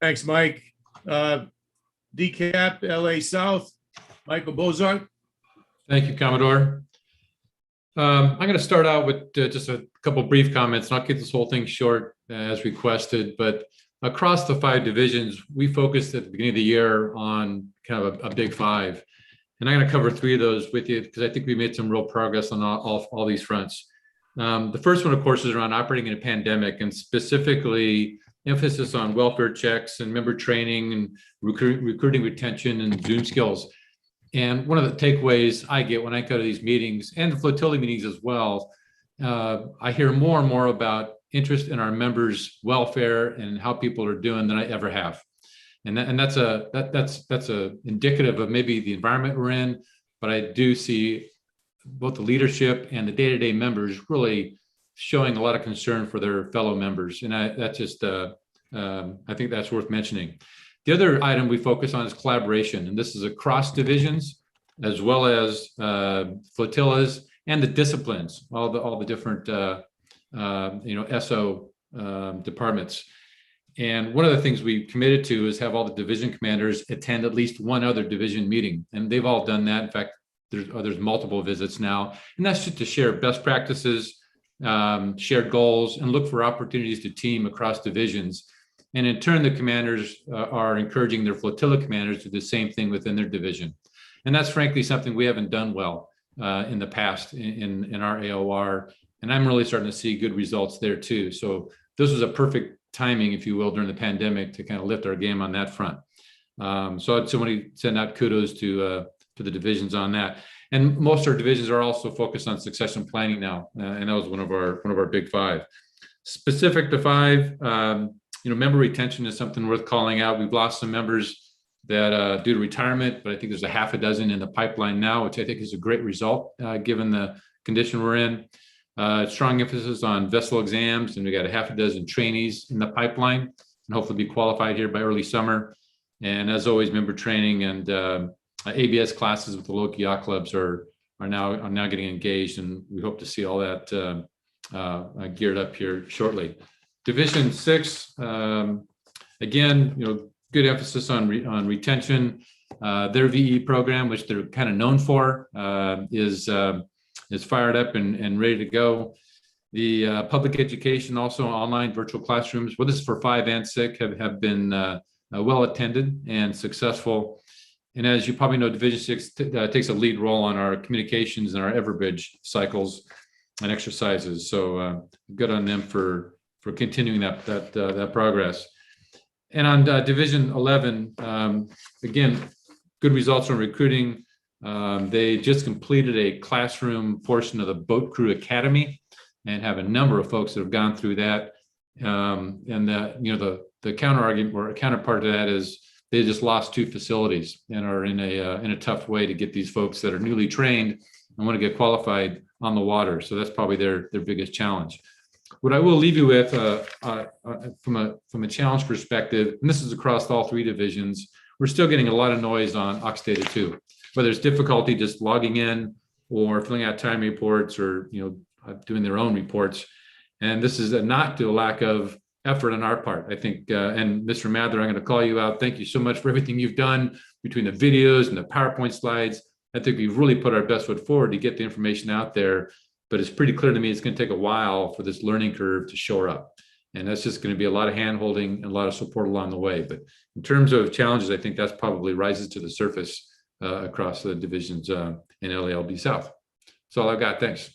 Thanks, Mike. DCAP LA South, Michael Bozart. Thank you, Commodore. I'm going to start out with just a couple brief comments, and I'll keep this whole thing short as requested. But across the 5 divisions, we focused at the beginning of the year on kind of a big 5. And I'm going to cover 3 of those with you because I think we made some real progress on all these fronts. The first one, of course, is around operating in a pandemic, and specifically emphasis on welfare checks and member training and recruiting, retention, and Zoom skills. And one of the takeaways I get when I go to these meetings and the flotilla meetings as well, I hear more and more about interest in our members' welfare and how people are doing than I ever have. And that's a indicative of maybe the environment we're in, but I do see both the leadership and the day-to-day members really showing a lot of concern for their fellow members. And I think that's worth mentioning. The other item we focus on is collaboration, and this is across divisions as well as flotillas and the disciplines, all the different SO departments. And one of the things we committed to is have all the division commanders attend at least one other division meeting, and they've all done that. In fact, there's multiple visits now, and that's just to share best practices, share goals, and look for opportunities to team across divisions. And in turn, the commanders are encouraging their flotilla commanders to do the same thing within their division. And that's frankly something we haven't done well in the past in our AOR. And I'm really starting to see good results there too. So this was a perfect timing, if you will, during the pandemic to kind of lift our game on that front. So I'd somebody send out kudos to the divisions on that. And most of our divisions are also focused on succession planning now, and that was one of our big five. Specific to five, member retention is something worth calling out. We've lost some members that due to retirement, but I think there's a half a dozen in the pipeline now, which I think is a great result given the condition we're in. Strong emphasis on vessel exams, and we got a half a dozen trainees in the pipeline, and hopefully be qualified here by early summer. And as always, member training and ABS classes with the local yacht clubs are now getting engaged, and we hope to see all that geared up here shortly. Division 6, again, good emphasis on retention. Their VE program, which they're kind of known for, is fired up and ready to go. The public education, also online virtual classrooms, well, this is for 5 and 6, have been well attended and successful. And as you probably know, Division 6 takes a lead role on our communications and our Everbridge cycles and exercises. So good on them for continuing that progress. And on Division 11, again, good results on recruiting. They just completed a classroom portion of the Boat Crew Academy and have a number of folks that have gone through that. And the counter argument or counterpart to that is they just lost 2 facilities and are in a tough way to get these folks that are newly trained and want to get qualified on the water. So that's probably their biggest challenge. What I will leave you with from a challenge perspective, and this is across all 3 divisions, we're still getting a lot of noise on Ox Data 2, whether it's difficulty just logging in or filling out time reports or doing their own reports. And this is not to a lack of effort on our part, I think. And Mr. Mather, I'm going to call you out. Thank you so much for everything you've done between the videos and the PowerPoint slides. I think we've really put our best foot forward to get the information out there. But it's pretty clear to me it's going to take a while for this learning curve to shore up. And that's just going to be a lot of hand-holding and a lot of support along the way. But in terms of challenges, I think that's probably rises to the surface across the divisions in LALB South. That's all I've got. Thanks.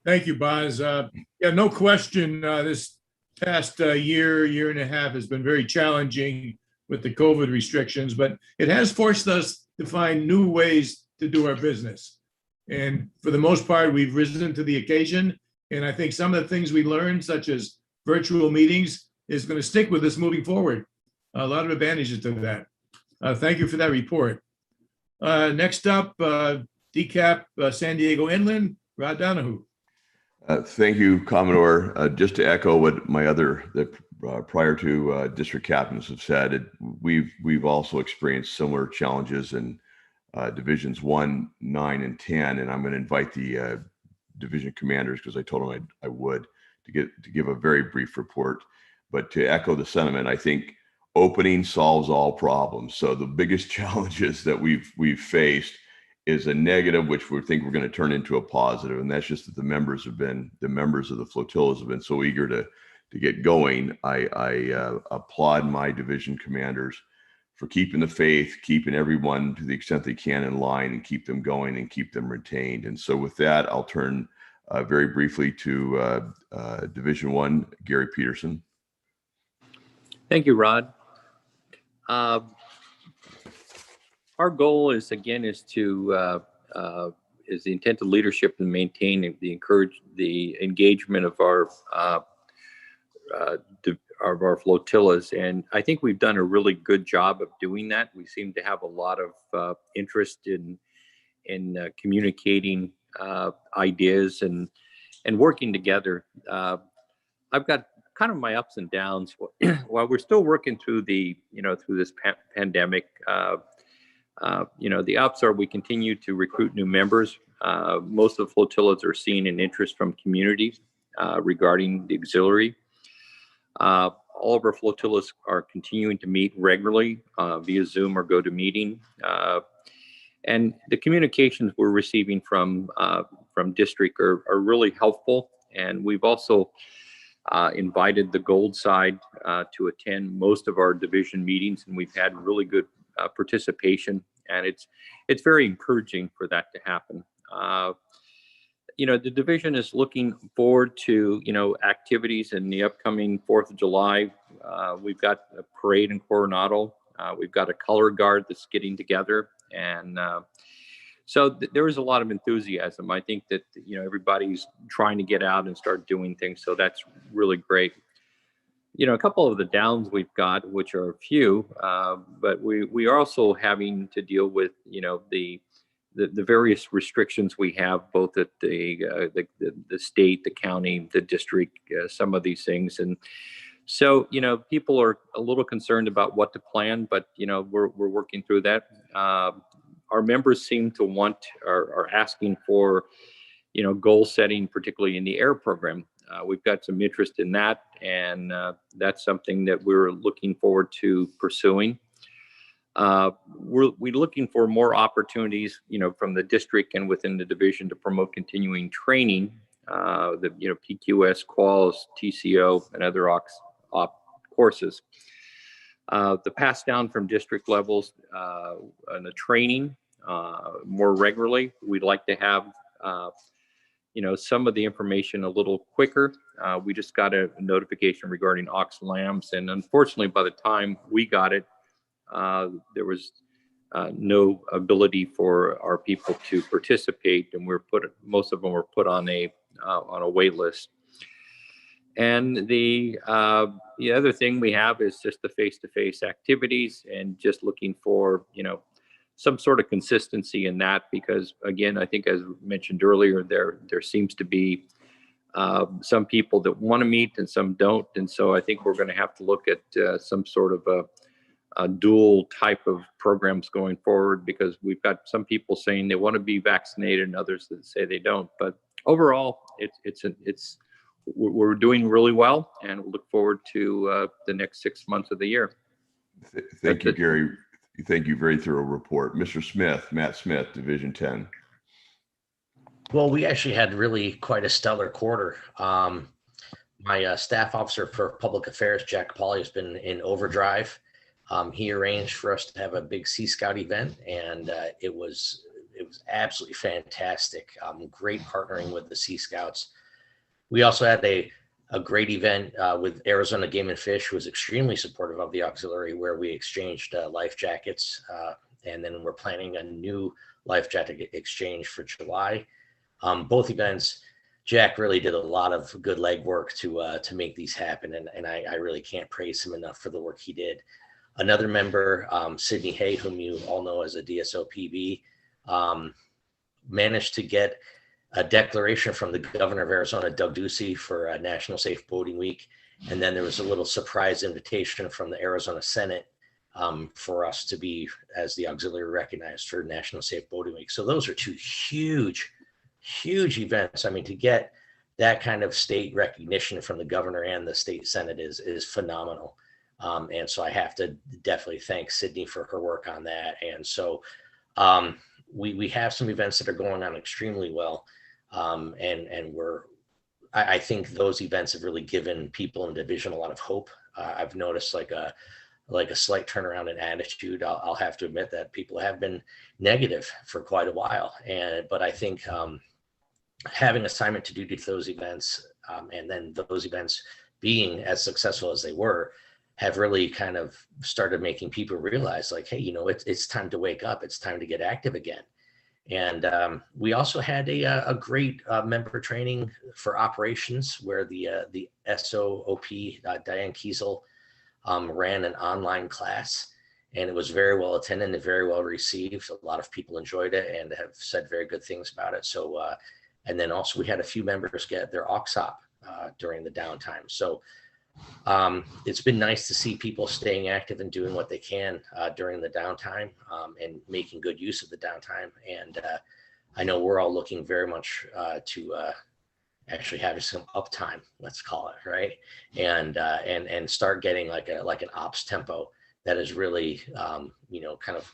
Thank you, Boz. Yeah, no question. This past year and a half has been very challenging with the COVID restrictions, but it has forced us to find new ways to do our business. And for the most part, we've risen to the occasion. And I think some of the things we learned, such as virtual meetings, is going to stick with us moving forward. A lot of advantages to that. Thank you for that report. Next up, DCAP San Diego Inland, Rod Donahue. Thank you, Commodore. Just to echo what my prior to district captains have said, we've also experienced similar challenges in divisions 1, 9, and 10, and I'm going to invite the division commanders, because I told them I would, to give a very brief report. But to echo the sentiment, I think opening solves all problems. So the biggest challenges that we've faced is a negative, which we think we're going to turn into a positive, and that's just that the members of the flotillas have been so eager to get going. I applaud my division commanders for keeping the faith, keeping everyone to the extent they can in line, and keep them going and keep them retained. And so with that, I'll turn very briefly to Division 1, Gary Peterson. Thank you, Rod. Our goal is the intent of leadership and maintain the engagement of our flotillas, and I think we've done a really good job of doing that. We seem to have a lot of interest in communicating ideas and working together. I've got kind of my ups and downs while we're still working through through this pandemic. The ups are we continue to recruit new members. Most of the flotillas are seeing an interest from communities regarding the auxiliary. All of our flotillas are continuing to meet regularly via Zoom or GoToMeeting. And the communications we're receiving from district are really helpful. And we've also invited the gold side to attend most of our division meetings, and we've had really good participation. And it's very encouraging for that to happen. The division is looking forward to, activities in the upcoming 4th of July. We've got a parade in Coronado. We've got a color guard that's getting together. And So there is a lot of enthusiasm. I think that, you know, everybody's trying to get out and start doing things. So that's really great. You know, a couple of the downs we've got, which are few, but we are also having to deal with, you know, the various restrictions we have, both at the state, the county, the district, some of these things. And so, you know, people are a little concerned about what to plan, but, you know, we're working through that. Our members seem to are asking for, you know, goal setting, particularly in the AIR program. We've got some interest in that, and that's something that we're looking forward to pursuing. We're looking for more opportunities, you know, from the district and within the division to promote continuing training, the, you know, PQS, quals, TCO, and other op courses. The pass down from district levels and the training more regularly. We'd like to have, you know, some of the information a little quicker. We just got a notification regarding ox lambs, and unfortunately, by the time we got it, there was no ability for our people to participate, and most of them were put on a wait list. And the other thing we have is just the face-to-face activities, and just looking for, you know, some sort of consistency in that, because again, I think as mentioned earlier, there seems to be some people that want to meet and some don't, and so I think we're going to have to look at some sort of a dual type of programs going forward, because we've got some people saying they want to be vaccinated and others that say they don't. But overall, we're doing really well, and we'll look forward to the next 6 months of the year. Thank you, Gary. Thank you. Very thorough report. Mr. Smith, Matt Smith, Division 10. Well, we actually had really quite a stellar quarter. My staff officer for public affairs, Jack Pauly, has been in overdrive. He arranged for us to have a big Sea Scout event, and it was absolutely fantastic. Great partnering with the Sea Scouts. We also had a great event with Arizona Game and Fish, who was extremely supportive of the auxiliary, where we exchanged life jackets, and then we're planning a new life jacket exchange for July. Both events, Jack really did a lot of good legwork to make these happen, and I really can't praise him enough for the work he did. Another member, Sydney Hay, whom you all know as a DSOPB, managed to get a declaration from the governor of Arizona, Doug Ducey, for National Safe Boating Week. And then there was a little surprise invitation from the Arizona Senate for us to be, as the auxiliary, recognized for National Safe Boating Week. So those are two huge, huge events. I mean, to get that kind of state recognition from the governor and the state Senate is phenomenal. And so I have to definitely thank Sydney for her work on that. And so we have some events that are going on extremely well. And I think those events have really given people in the division a lot of hope. I've noticed like a slight turnaround in attitude. I'll have to admit that people have been negative for quite a while. But I think having assignment to duty to those events, and then those events being as successful as they were, have really kind of started making people realize, like, hey, you know, it's time to wake up. It's time to get active again. And we also had a great member training for operations, where the SOOP, Diane Kiesel, ran an online class, and it was very well attended and very well received. A lot of people enjoyed it and have said very good things about it. So, and then also we had a few members get their OXOP during the downtime. So it's been nice to see people staying active and doing what they can during the downtime, and making good use of the downtime. And I know we're all looking very much to actually having some uptime, let's call it, right? And start getting like an ops tempo that is really, you know, kind of,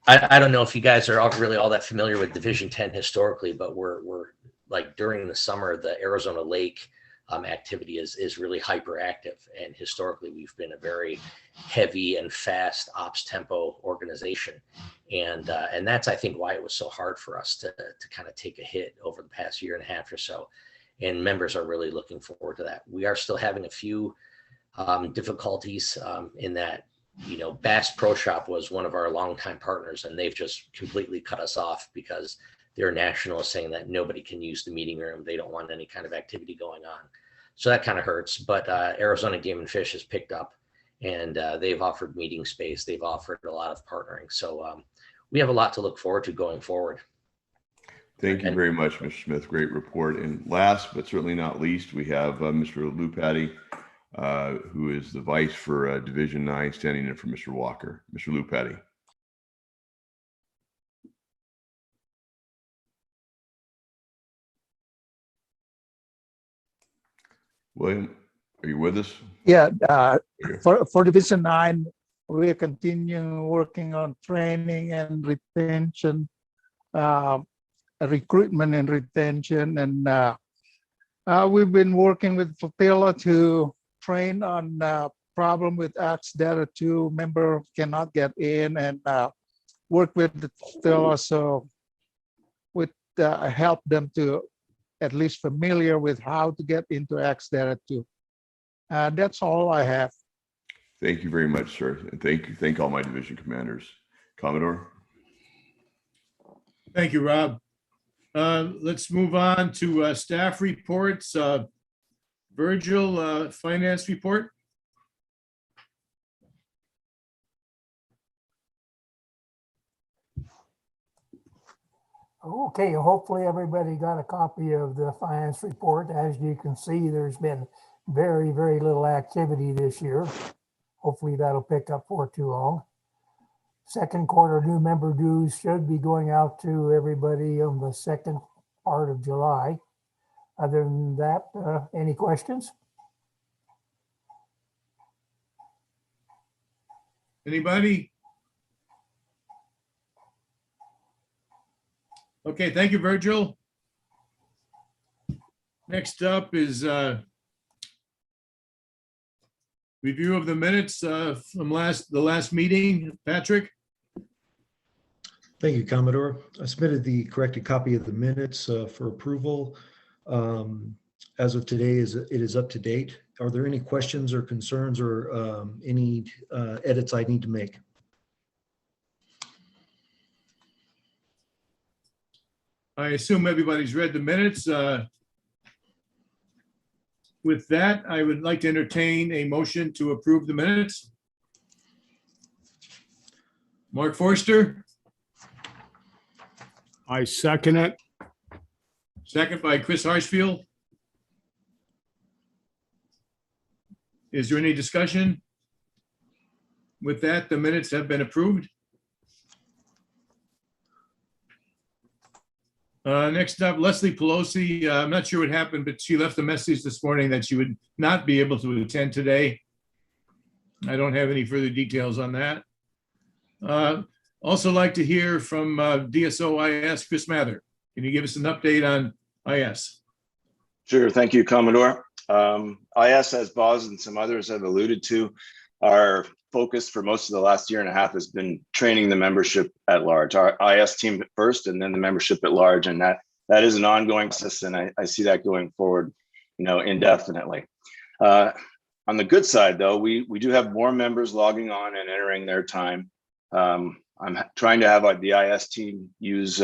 I don't know if you guys are really all that familiar with Division 10 historically, but we're like during the summer, the Arizona Lake activity is really hyperactive, and historically we've been a very heavy and fast ops tempo organization, and that's, I think, why it was so hard for us to kind of take a hit over the past year and a half or so, and members are really looking forward to that. We are still having a few difficulties in that Bass Pro Shop was one of our longtime partners, and they've just completely cut us off because they're nationalists saying that nobody can use the meeting room. They don't want any kind of activity going on. So that kind of hurts. But Arizona Game and Fish has picked up, and they've offered meeting space. They've offered a lot of partnering. So we have a lot to look forward to going forward. Thank you very much, Mr. Smith. Great report. And last but certainly not least, we have Mr. Lupati, who is the vice for Division 9, standing in for Mr. Walker. Mr. Lupati. William, are you with us? Yeah, for Division 9, we are continuing working on training and retention, recruitment and retention, and we've been working with Flotilla to train on problem with Axe Data 2 member cannot get in, and work with the Flotilla so with help them to at least familiar with how to get into Axe Data 2. That's all I have. Thank you very much, sir. And thank all my division commanders. Commodore. Thank you, Rob. Let's move on to staff reports. Virgil, finance report. Okay, hopefully everybody got a copy of the finance report. As you can see, there's been very, very little activity this year. Hopefully that'll pick up for too long. Second quarter new member dues should be going out to everybody on the second part of July. Other than that, any questions? Anybody? Okay, thank you, Virgil. Next up is review of the minutes from the last meeting. Patrick? Thank you, Commodore. I submitted the corrected copy of the minutes for approval. As of today, it is up to date. Are there any questions or concerns or any edits I need to make? I assume everybody's read the minutes. With that, I would like to entertain a motion to approve the minutes. Mark Forster, I second it. second by Chris Hartsfield. Is there any discussion? With that, the minutes have been approved. Next up, Leslie Pelosi. I'm not sure what happened, but she left a message this morning that she would not be able to attend today. I don't have any further details on that. Also like to hear from DSO-IS, Chris Mather. Can you give us an update on IS? Sure, thank you, Commodore. IS, as Boz and some others have alluded to, our focus for most of the last year and a half has been training the membership at large, our IS team first, and then the membership at large. And that is an ongoing system. I see that going forward, indefinitely. On the good side, though, we do have more members logging on and entering their time. I'm trying to have the IS team use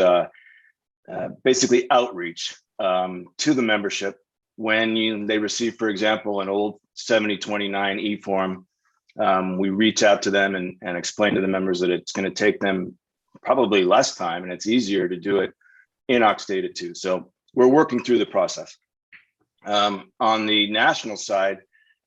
basically outreach to the membership when they receive, for example, an old 7029 e-form. We reach out to them and explain to the members that it's going to take them probably less time and it's easier to do it in Ox Data 2. So we're working through the process. On the national side,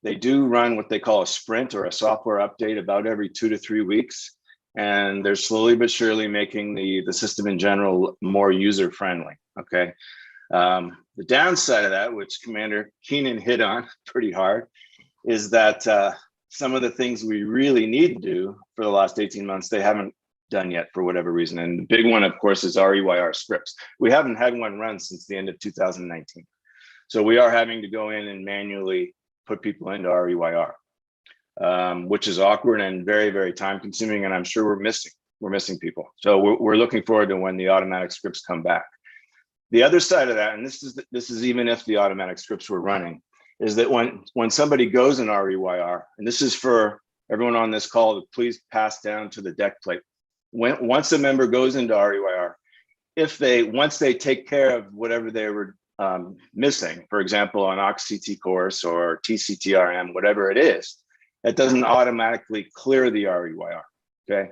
they do run what they call a sprint or a software update about every 2 to 3 weeks. And they're slowly but surely making the system in general more user-friendly, okay? The downside of that, which Commander Keenan hit on pretty hard, is that some of the things we really need to do for the last 18 months, they haven't done yet for whatever reason. And the big one, of course, is REYR scripts. We haven't had one run since the end of 2019. So we are having to go in and manually put people into REYR, which is awkward and very, very time consuming. And I'm sure we're missing people. So we're looking forward to when the automatic scripts come back. The other side of that, and this is even if the automatic scripts were running, is that when somebody goes in REYR, and this is for everyone on this call to please pass down to the deck plate. Once a member goes into REYR, once they take care of whatever they were missing, for example, an OXCT course or TCTRM, whatever it is, that doesn't automatically clear the REYR, okay?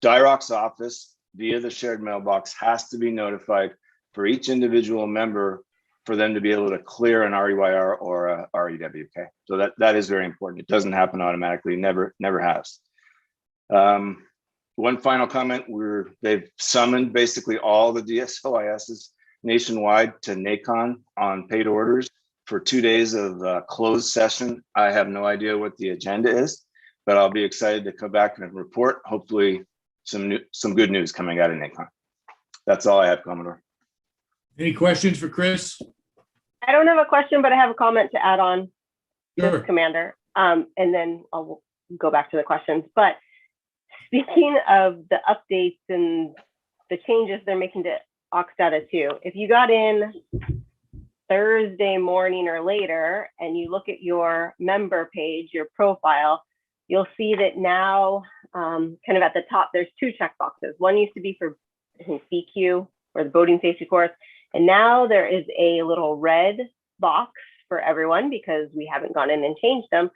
DIROC's office via the shared mailbox has to be notified for each individual member for them to be able to clear an REYR or a REW, okay? So that is very important. It doesn't happen automatically, never has. One final comment, they've summoned basically all the DSOISs nationwide to NACON on paid orders for 2 days of closed session. I have no idea what the agenda is, but I'll be excited to come back and report, hopefully some good news coming out of NACON. That's all I have, Commodore. Any questions for Chris? I don't have a question, but I have a comment to add on. Sure. This, Commander, and then I'll go back to the questions. But speaking of the updates and the changes they're making to Oxdata 2, if you got in Thursday morning or later and you look at your member page, your profile, you'll see that now kind of at the top, there's 2 checkboxes. One used to be for, I think, BQ or the boating safety course. And now there is a little red box for everyone because we haven't gone in and changed them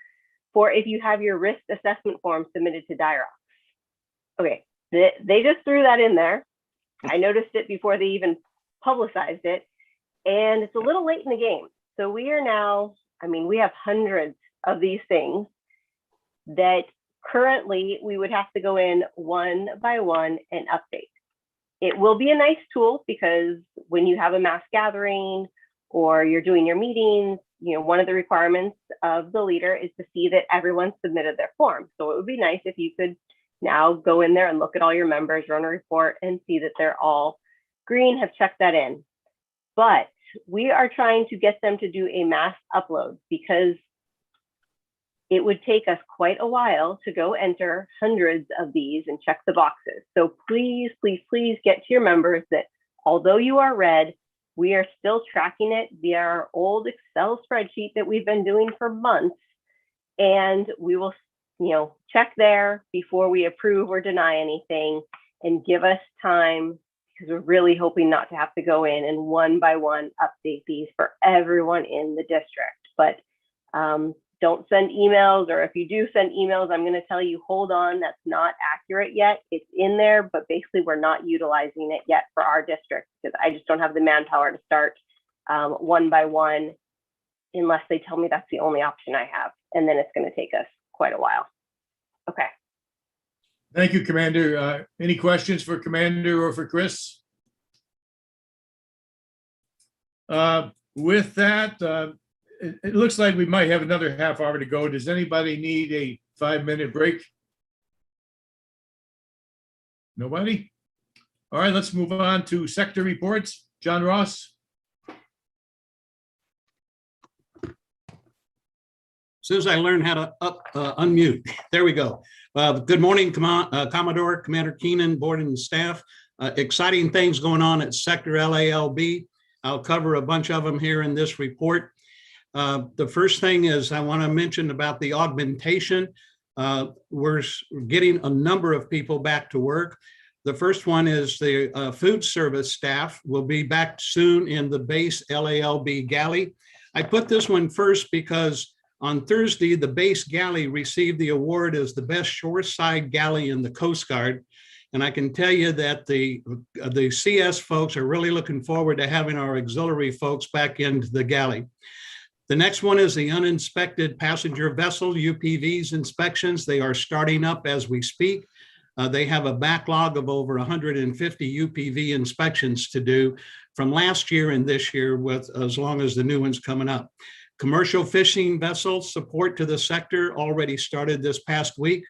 for if you have your risk assessment form submitted to DIROC. Okay, they just threw that in there. I noticed it before they even publicized it, and it's a little late in the game. So we are now, I mean, we have hundreds of these things that currently we would have to go in one by one and update. It will be a nice tool because when you have a mass gathering or you're doing your meetings, you know, one of the requirements of the leader is to see that everyone submitted their form. So it would be nice if you could now go in there and look at all your members, run a report and see that they're all green, have checked that in. But we are trying to get them to do a mass upload because it would take us quite a while to go enter hundreds of these and check the boxes. So please, please, please get to your members that although you are red, we are still tracking it via our old Excel spreadsheet that we've been doing for months. And we will, you know, check there before we approve or deny anything and give us time because we're really hoping not to have to go in and one by one update these for everyone in the district. But don't send emails, or if you do send emails, I'm going to tell you, hold on, that's not accurate yet. It's in there, but basically we're not utilizing it yet for our district because I just don't have the manpower to start one by one unless they tell me that's the only option I have. And then it's going to take us quite a while. Okay. Thank you, Commander. Any questions for Commander or for Chris? With that, it looks like we might have another half hour to go. Does anybody need a 5-minute break? Nobody? All right, let's move on to sector reports. John Ross. As soon as I learn how to unmute, there we go. Good morning, Commodore, Commander Keenan, board and staff. Exciting things going on at Sector LALB. I'll cover a bunch of them here in this report. The first thing is I want to mention about the augmentation. We're getting a number of people back to work. The first one is the food service staff will be back soon in the base LALB galley. I put this one first because on Thursday, the base galley received the award as the best shoreside galley in the Coast Guard. And I can tell you that the CS folks are really looking forward to having our auxiliary folks back into the galley. The next one is the uninspected passenger vessel UPVs inspections. They are starting up as we speak. They have a backlog of over 150 UPV inspections to do from last year and this year, with as long as the new one's coming up. Commercial fishing vessel support to the sector already started this past week.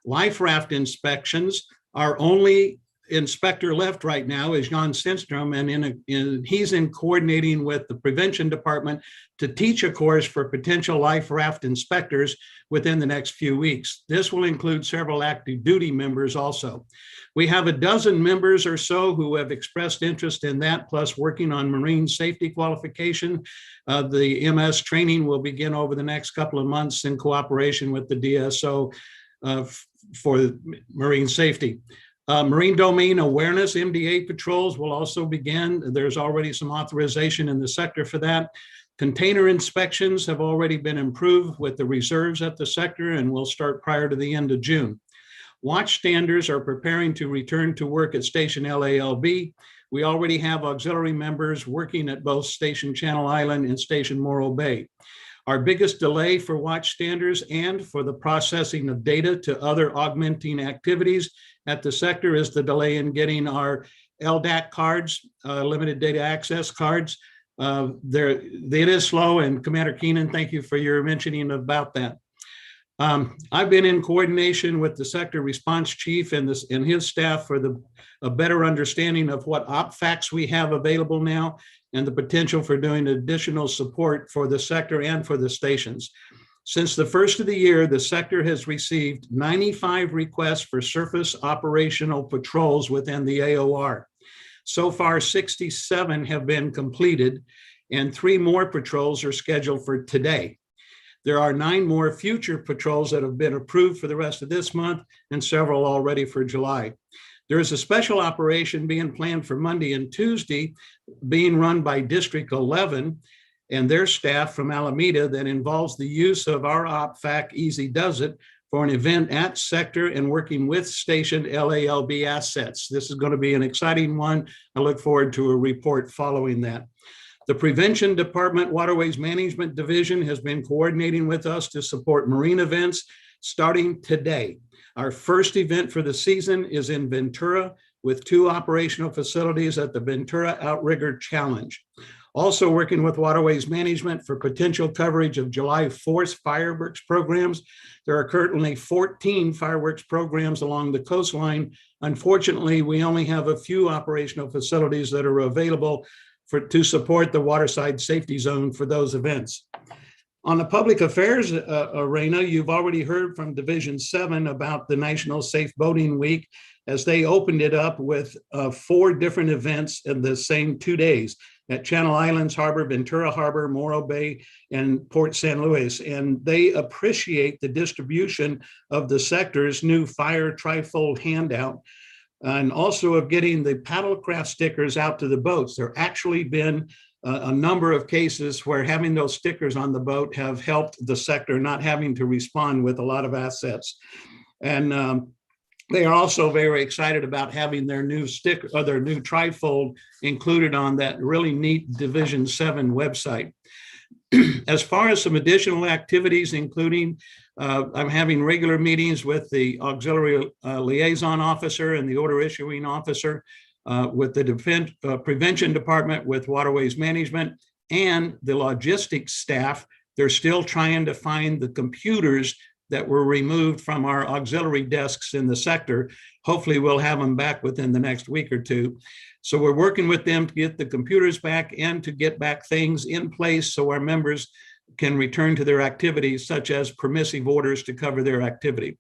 Life raft inspections, our only inspector left right now is Jan Sindstrom, and he's in coordinating with the prevention department to teach a course for potential life raft inspectors within the next few weeks. This will include several active duty members also. We have a dozen members or so who have expressed interest in that, plus working on marine safety qualification. The MS training will begin over the next couple of months in cooperation with the DSO. for marine safety. Marine domain awareness, MDA patrols will also begin. There's already some authorization in the sector for that. Container inspections have already been improved with the reserves at the sector and will start prior to the end of June. Watchstanders are preparing to return to work at Station LALB. We already have auxiliary members working at both Station Channel Island and Station Morro Bay. Our biggest delay for watchstanders and for the processing of data to other augmenting activities at the sector is the delay in getting our LDAC cards, limited data access cards. It is slow, and Commander Keenan, thank you for your mentioning about that. I've been in coordination with the sector response chief and his staff for a better understanding of what OpFacts we have available now and the potential for doing additional support for the sector and for the stations. Since the first of the year, the sector has received 95 requests for surface operational patrols within the AOR. So far, 67 have been completed, and 3 more patrols are scheduled for today. There are 9 more future patrols that have been approved for the rest of this month and several already for July. There is a special operation being planned for Monday and Tuesday being run by District 11 and their staff from Alameda that involves the use of our OpFac Easy Does It for an event at sector and working with station LALB assets. This is going to be an exciting one. I look forward to a report following that. The Prevention Department Waterways Management Division has been coordinating with us to support marine events starting today. Our first event for the season is in Ventura with 2 operational facilities at the Ventura Outrigger Challenge. Also working with Waterways Management for potential coverage of July 4th fireworks programs. There are currently 14 fireworks programs along the coastline. Unfortunately, we only have a few operational facilities that are available to support the waterside safety zone for those events. On the public affairs arena, you've already heard from Division 7 about the National Safe Boating Week as they opened it up with 4 different events in the same 2 days at Channel Islands Harbor, Ventura Harbor, Morro Bay, and Port San Luis. And they appreciate the distribution of the sector's new Fire Trifold handout and also of getting the paddlecraft stickers out to the boats. There actually been a number of cases where having those stickers on the boat have helped the sector not having to respond with a lot of assets. And they are also very excited about having their new sticker or their new trifold included on that really neat Division 7 website. As far as some additional activities, including I'm having regular meetings with the auxiliary liaison officer and the order issuing officer with the prevention department with Waterways Management and the logistics staff. They're still trying to find the computers that were removed from our auxiliary desks in the sector. Hopefully we'll have them back within the next week or 2. So we're working with them to get the computers back and to get back things in place so our members can return to their activities, such as permissive orders to cover their activity.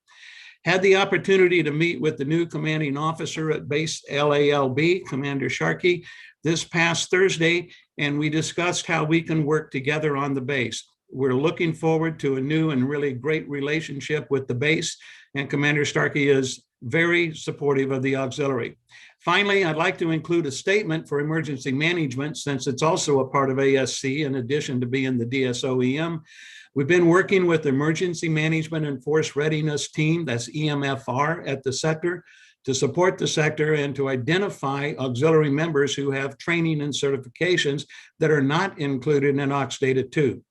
Had the opportunity to meet with the new commanding officer at base LALB, Commander Sharkey, this past Thursday, and we discussed how we can work together on the base. We're looking forward to a new and really great relationship with the base, and Commander Starkey is very supportive of the auxiliary. Finally, I'd like to include a statement for emergency management since it's also a part of ASC in addition to being the DSOEM. We've been working with Emergency Management and Force Readiness Team, that's EMFR, at the sector to support the sector and to identify auxiliary members who have training and certifications that are not included in AUX Data 2.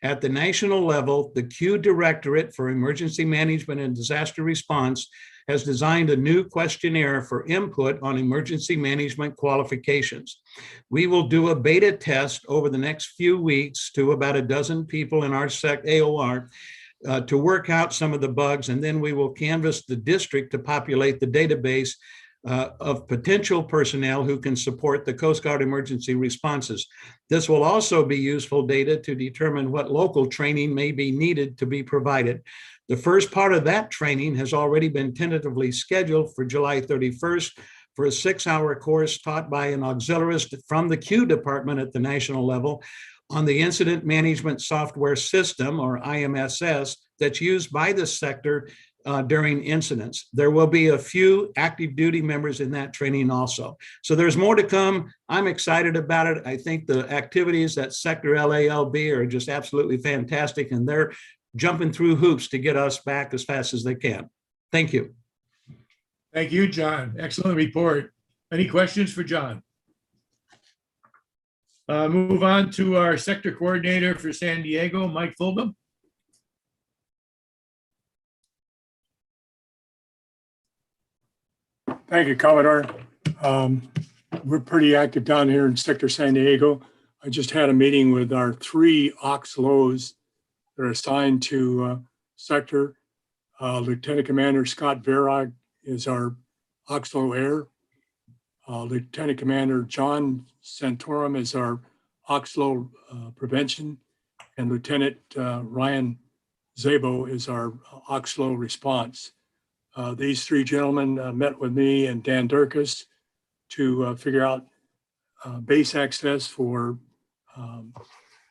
At the national level, the Q Directorate for Emergency Management and Disaster Response has designed a new questionnaire for input on emergency management qualifications. We will do a beta test over the next few weeks to about a dozen people in our AOR to work out some of the bugs, and then we will canvass the district to populate the database of potential personnel who can support the Coast Guard emergency responses. This will also be useful data to determine what local training may be needed to be provided. The first part of that training has already been tentatively scheduled for July 31st for a 6-hour course taught by an auxiliarist from the Q department at the national level on the Incident Management Software System, or IMSS, that's used by the sector during incidents. There will be a few active duty members in that training also. So there's more to come. I'm excited about it. I think the activities at Sector LALB are just absolutely fantastic, and they're jumping through hoops to get us back as fast as they can. Thank you. Thank you, John. Excellent report. Any questions for John? Move on to our sector coordinator for San Diego, Mike Fulgham. Thank you, Commodore. We're pretty active down here in Sector San Diego. I just had a meeting with our 3 OXLOs that are assigned to sector. Lieutenant Commander Scott Verag is our OXLO Air. Lieutenant Commander John Santorum is our OXLO Prevention, and Lieutenant Ryan Zabo is our OXLO Response. These 3 gentlemen met with me and Dan Durkis to figure out base access for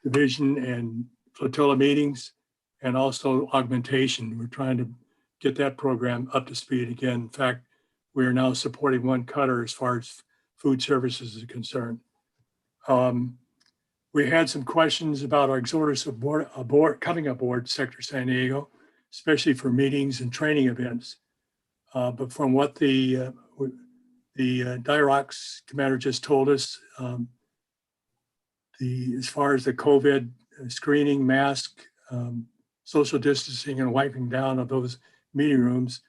division and flotilla meetings, and also augmentation. We're trying to get that program up to speed again. In fact, we are now supporting 1 cutter as far as food services is concerned. We had some questions about our auxiliaries coming aboard Sector San Diego, especially for meetings and training events. But from what the DIROCS commander just told us, as far as the COVID screening, mask, social distancing, and wiping down of those meeting rooms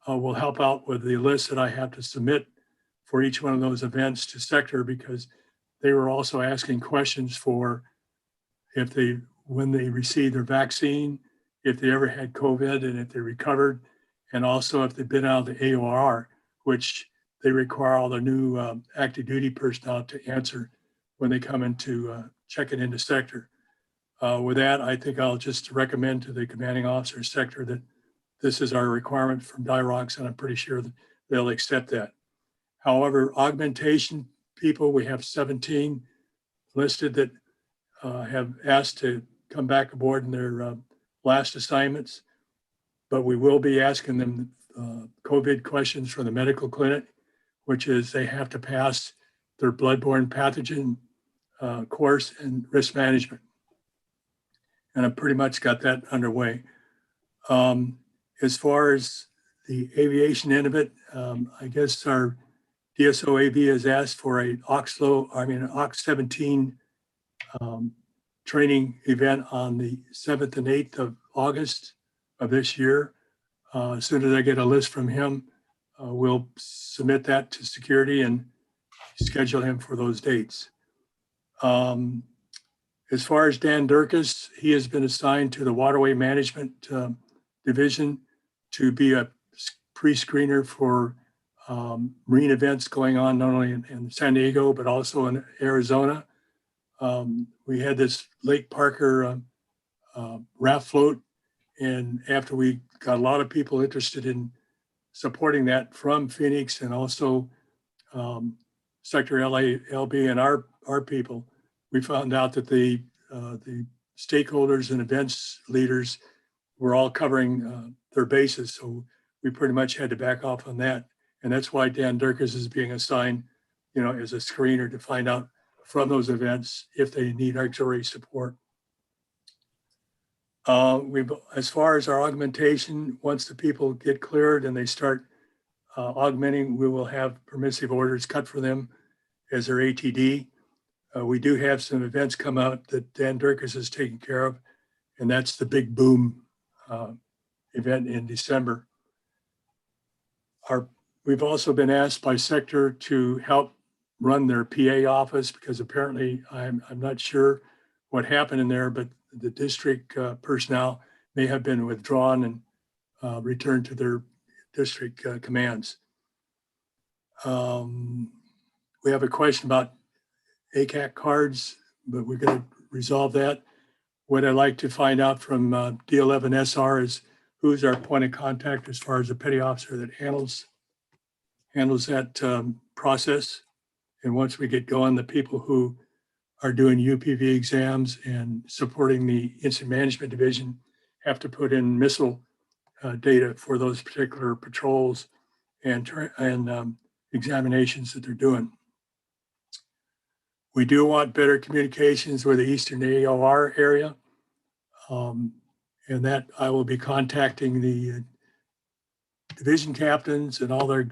will help out with the list that I have to submit for each one of those events to sector, because they were also asking questions for when they received their vaccine, if they ever had COVID and if they recovered, and also if they've been out of the AOR, which they require all the new active duty personnel to answer when they come into checking into sector. With that, I think I'll just recommend to the commanding officer sector that this is our requirement from DIROCS, and I'm pretty sure that they'll accept that. However, augmentation people, we have 17 listed that have asked to come back aboard in their last assignments, but we will be asking them COVID questions from the medical clinic, which is they have to pass their bloodborne pathogen course and risk management. And I've pretty much got that underway. As far as the aviation end of it, I guess our DSO AV has asked for an OX 17 training event on the 7th and 8th of August of this year. As soon as I get a list from him, we'll submit that to security and schedule him for those dates. As far as Dan Durkis, he has been assigned to the Waterway Management Division to be a pre-screener for marine events going on not only in San Diego, but also in Arizona. We had this Lake Parker raft float, and after we got a lot of people interested in supporting that from Phoenix and also Sector LALB and our people, we found out that the stakeholders and events leaders were all covering their bases. So we pretty much had to back off on that. And that's why Dan Durkis is being assigned, as a screener to find out from those events if they need auxiliary support. As far as our augmentation, once the people get cleared and they start augmenting, we will have permissive orders cut for them as their ATD. We do have some events come out that Dan Durkis is taking care of, and that's the Big Boom event in December. We've also been asked by sector to help run their PA office, because apparently I'm not sure what happened in there, but the district personnel may have been withdrawn and returned to their district commands. We have a question about ACAC cards, but we're going to resolve that. What I'd like to find out from D11SR is who's our point of contact as far as the petty officer that handles that process. And once we get going, the people who are doing UPV exams and supporting the incident management division have to put in missile data for those particular patrols and examinations that they're doing. We do want better communications with the Eastern AOR area. And that I will be contacting the division captains and all their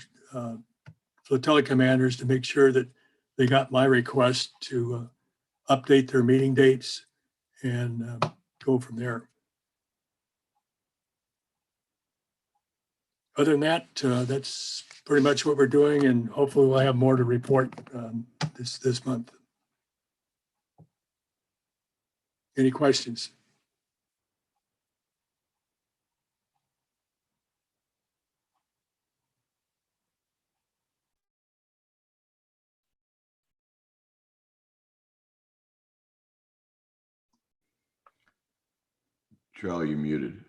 flotilla commanders to make sure that they got my request to update their meeting dates and go from there. Other than that, that's pretty much what we're doing, and hopefully we'll have more to report this month. Any questions? Charlie, you muted.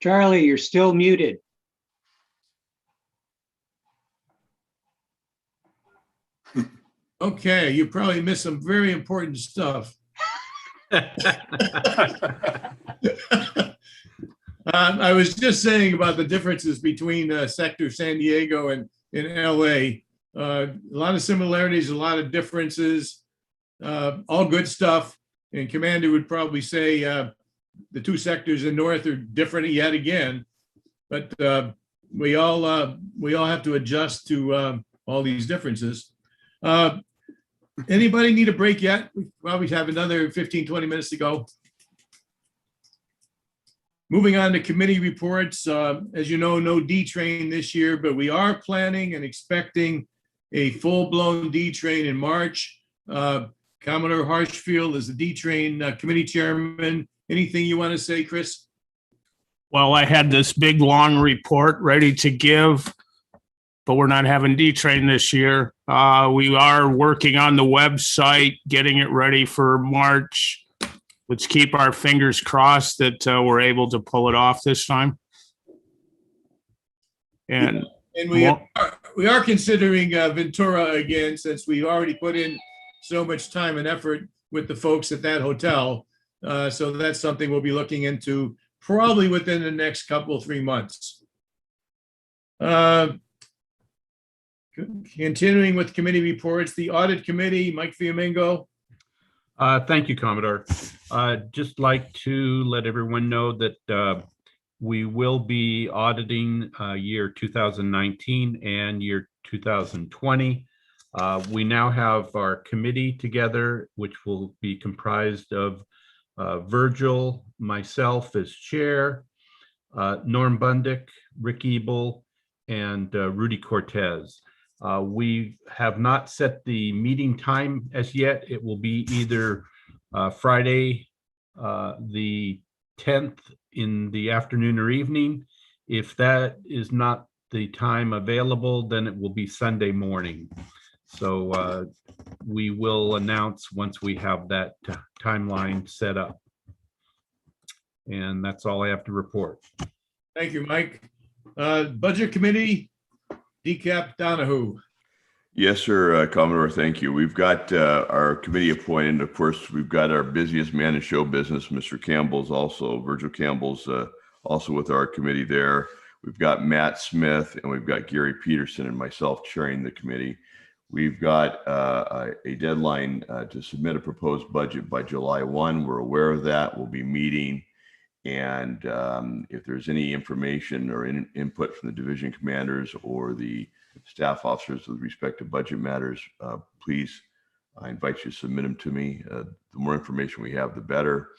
Charlie, you're still muted. Okay, you probably missed some very important stuff. I was just saying about the differences between Sector San Diego and in LA. A lot of similarities, a lot of differences, all good stuff. And Commander would probably say the two sectors in North are different yet again. But we all have to adjust to all these differences. Anybody need a break yet? We probably have another 15, 20 minutes to go. Moving on to committee reports. As you know, no D train this year, but we are planning and expecting a full-blown D train in March. Commodore Harshfield is the D train committee chairman. Anything you want to say, Chris? Well, I had this big, long report ready to give, but we're not having D-Train this year. We are working on the website, getting it ready for March. Let's keep our fingers crossed that we're able to pull it off this time. And we are considering Ventura again, since we already put in so much time and effort with the folks at that hotel. So that's something we'll be looking into probably within the next couple, 3 months. Continuing with committee reports, the audit committee, Mike Fiamingo. Thank you, Commodore. Just like to let everyone know that we will be auditing year 2019 and year 2020. We now have our committee together, which will be comprised of Virgil, myself as chair, Norm Bundick, Rick Ebel, and Rudy Cortez. We have not set the meeting time as yet. It will be either Friday, the 10th in the afternoon or evening. If that is not the time available, then it will be Sunday morning. So we will announce once we have that timeline set up. And that's all I have to report. Thank you, Mike. Budget committee, Decap Donahue. Yes, sir, Commodore, thank you. We've got our committee appointed. Of course, we've got our busiest man in show business, Mr. Campbell's also, Virgil Campbell's also with our committee there. We've got Matt Smith and we've got Gary Peterson and myself chairing the committee. We've got a deadline to submit a proposed budget by July 1. We're aware of that. We'll be meeting. And if there's any information or input from the division commanders or the staff officers with respect to budget matters, please, I invite you to submit them to me. The more information we have, the better.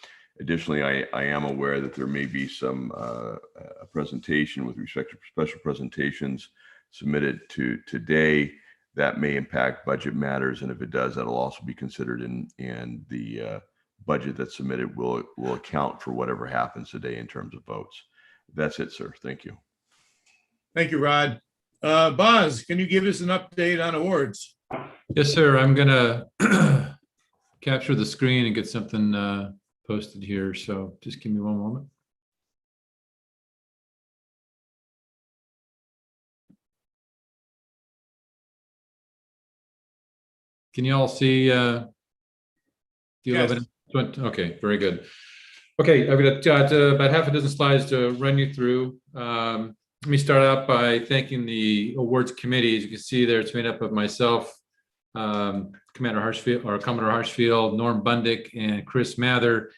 Additionally, I am aware that there may be some a presentation with respect to special presentations submitted today that may impact budget matters. And if it does, that'll also be considered in the budget that's submitted will account for whatever happens today in terms of votes. That's it, sir. Thank you. Thank you, Rod. Boz, can you give us an update on awards? Yes, sir. I'm gonna capture the screen and get something posted here. So just give me one moment. Can you all see the Yes. 11? Okay, very good. Okay, I've got about half a dozen slides to run you through. Let me start out by thanking the awards committee. As you can see there, it's made up of myself, Commander Harshfield, or Commodore Harshfield, Norm Bundick, and Chris Mather.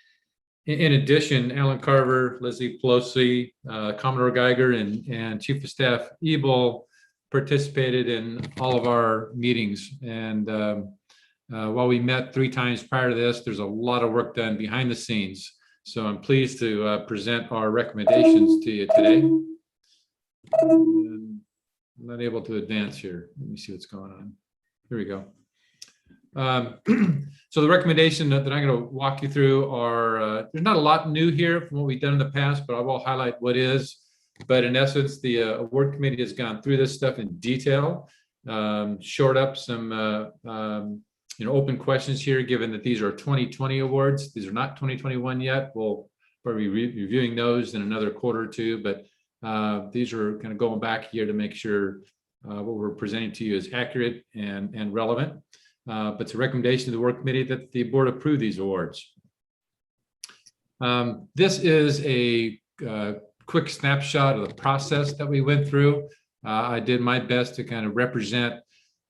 In addition, Alan Carver, Leslie Pelosi, Commodore Geiger, and Chief of Staff Ebel participated in all of our meetings. And while we met 3 times prior to this, there's a lot of work done behind the scenes. So I'm pleased to present our recommendations to you today. And I'm not able to advance here. Let me see what's going on. Here we go. So the recommendation that I'm going to walk you through are, there's not a lot new here from what we've done in the past, but I will highlight what is. But in essence, the award committee has gone through this stuff in detail, shored up some open questions here, given that these are 2020 awards. These are not 2021 yet. We'll probably be reviewing those in another quarter or two, but these are kind of going back here to make sure what we're presenting to you is accurate and relevant. But it's a recommendation to the work committee that the board approve these awards. This is a quick snapshot of the process that we went through. I did my best to kind of represent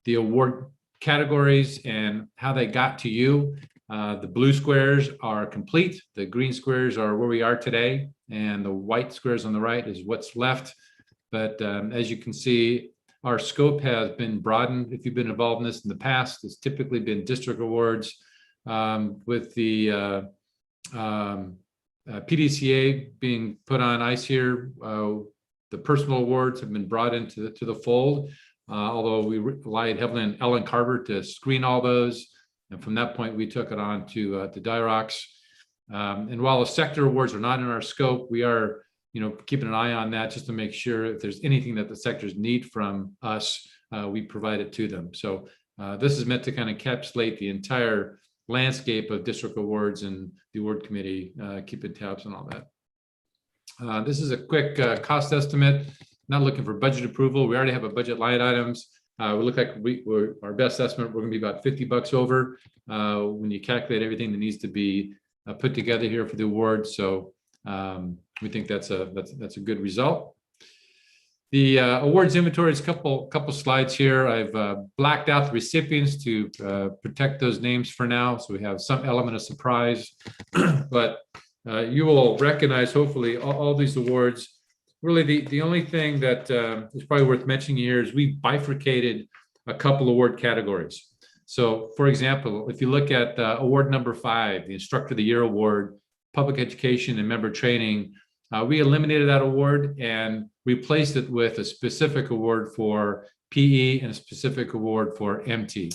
the award categories and how they got to you. The blue squares are complete. The green squares are where we are today, and the white squares on the right is what's left. But as you can see, our scope has been broadened. If you've been involved in this in the past, it's typically been district awards. With the PDCA being put on ice here, the personal awards have been brought into the fold, although we relied heavily on Ellen Carver to screen all those. And from that point, we took it on to DIROCS. And while the sector awards are not in our scope, we are keeping an eye on that just to make sure if there's anything that the sectors need from us, we provide it to them. So this is meant to kind of encapsulate the entire landscape of district awards, and the award committee keeping tabs on all that. This is a quick cost estimate. Not looking for budget approval. We already have a budget line items. We look like our best estimate, we're going to be about $50 over when you calculate everything that needs to be put together here for the award. So we think that's a good result. The awards inventory is a couple slides here. I've blacked out the recipients to protect those names for now, so we have some element of surprise. But you will recognize, hopefully, all these awards. Really, the only thing that is probably worth mentioning here is we bifurcated a couple award categories. So, for example, if you look at award number 5, the Instructor of the Year Award, Public Education and Member Training, we eliminated that award and replaced it with a specific award for PE and a specific award for MT.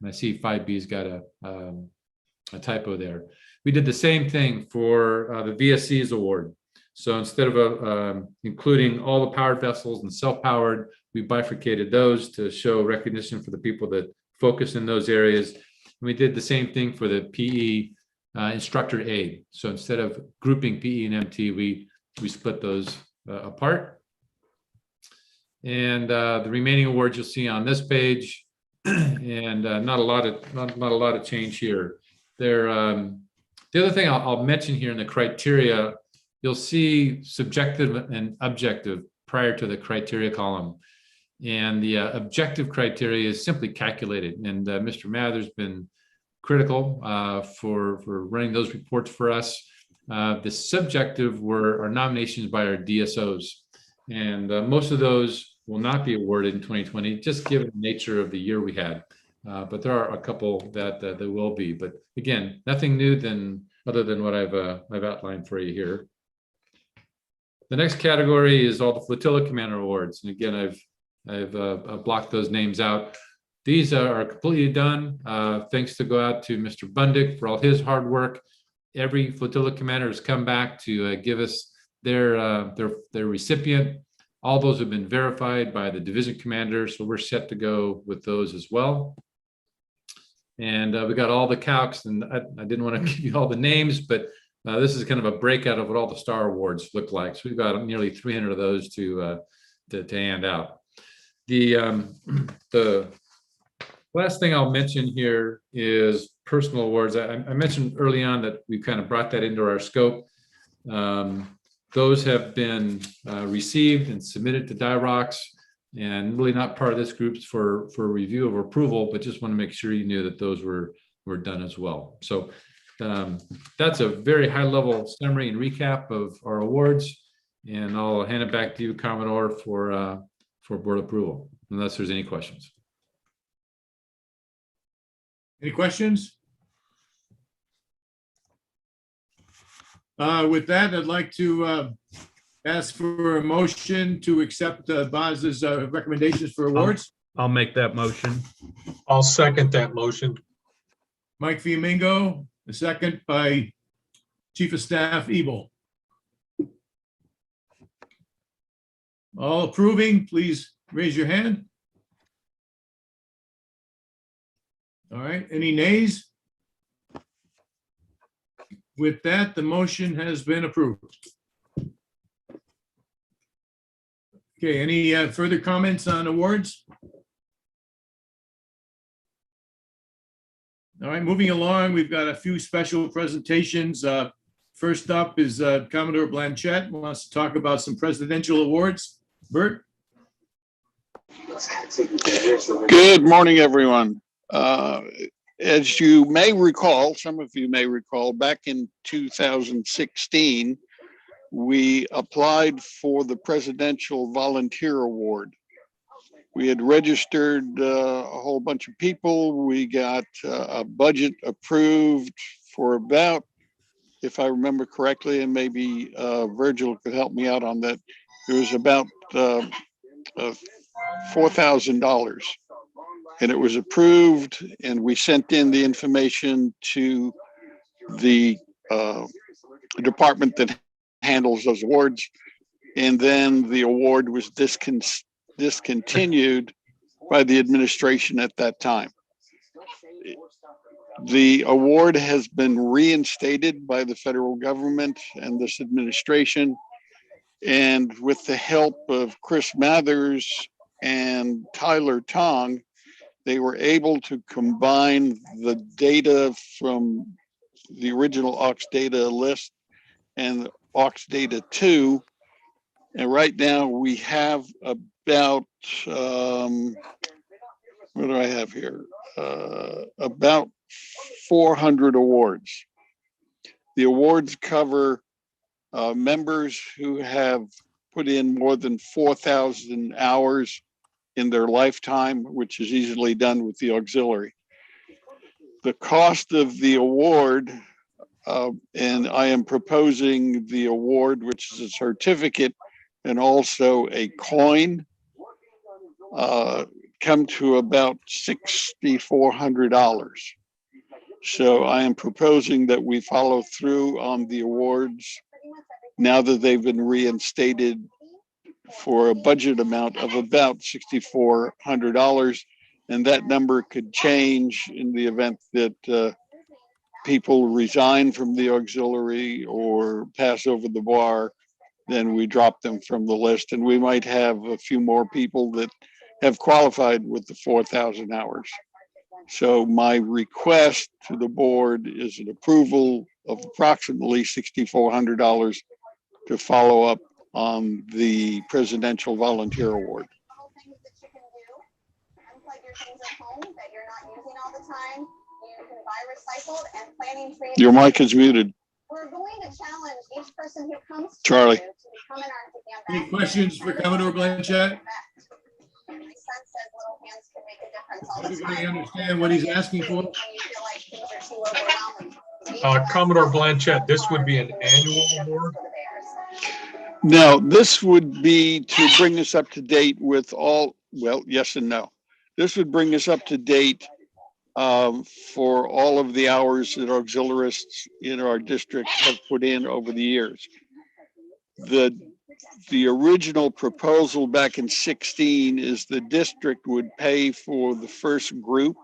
And I see 5B's got a typo there. We did the same thing for the VSC's award. So instead of including all the powered vessels and self-powered, we bifurcated those to show recognition for the people that focus in those areas. And we did the same thing for the PE instructor aid. So instead of grouping PE and MT, we split those apart. And the remaining awards you'll see on this page, and not a lot of change here. There, the other thing I'll mention here in the criteria, you'll see subjective and objective prior to the criteria column. And the objective criteria is simply calculated. And Mr. Mather's been critical for running those reports for us. The subjective were our nominations by our DSOs. And most of those will not be awarded in 2020, just given the nature of the year we had. But there are a couple that there will be. But again, nothing new other than what I've outlined for you here. The next category is all the flotilla commander awards. And again, I've blocked those names out. These are completely done. Thanks to go out to Mr. Bundick for all his hard work. Every flotilla commander has come back to give us their recipient. All those have been verified by the division commander, so we're set to go with those as well. And we got all the calcs, and I didn't want to give you all the names, but this is kind of a breakout of what all the star awards look like. So we've got nearly 300 of those to hand out. The Last thing I'll mention here is personal awards. I mentioned early on that we kind of brought that into our scope. Those have been received and submitted to DIROCS, and really not part of this group's for review of approval, but just want to make sure you knew that those were done as well. So that's a very high level summary and recap of our awards, and I'll hand it back to you, Commodore, for board approval, unless there's any questions. Any questions? With that, I'd like to ask for a motion to accept Boz's recommendations for awards. I'll make that motion. I'll second that motion. Mike Fiamingo, a second by Chief of Staff Ebel. All approving, please raise your hand. All right, any nays? With that, the motion has been approved. Okay, any further comments on awards? All right, moving along, we've got a few special presentations. First up is Commodore Blanchett wants to talk about some presidential awards. Bert? Good morning, everyone. As you may recall, some of you may recall, back in 2016, we applied for the Presidential Volunteer Award. We had registered a whole bunch of people. We got a budget approved for about, if I remember correctly, and maybe Virgil could help me out on that, it was about $4,000. And it was approved, and we sent in the information to the department that handles those awards. And then the award was discontinued by the administration at that time. The award has been reinstated by the federal government and this administration. And with the help of Chris Mathers and Tyler Tong, they were able to combine the data from the original AUX data list and AUX data 2. And right now we have about, what do I have here? About 400 awards. The awards cover members who have put in more than 4,000 hours in their lifetime, which is easily done with the auxiliary. The cost of the award, and I am proposing the award, which is a certificate and also a coin, come to about $6,400. So I am proposing that we follow through on the awards now that they've been reinstated for a budget amount of about $6,400. And that number could change in the event that people resign from the auxiliary or pass over the bar, then we drop them from the list. And we might have a few more people that have qualified with the 4,000 hours. So my request to the board is an approval of approximately $6,400 to follow up on the Presidential Volunteer Award. Your mic is muted. We're going to challenge each person who comes to Charlie. to become an Arctic Any questions for Commodore Blanchett? My son says little hands can make a difference all the Everybody time. understand what he's asking for? When you feel like things are too overwhelming. Commodore Blanchett, this would be an annual award. Now, this would be to bring us up to date with all, well, yes and no. This would bring us up to date for all of the hours that auxiliarists in our district have put in over the years. The original proposal back in 16 is the district would pay for the first group.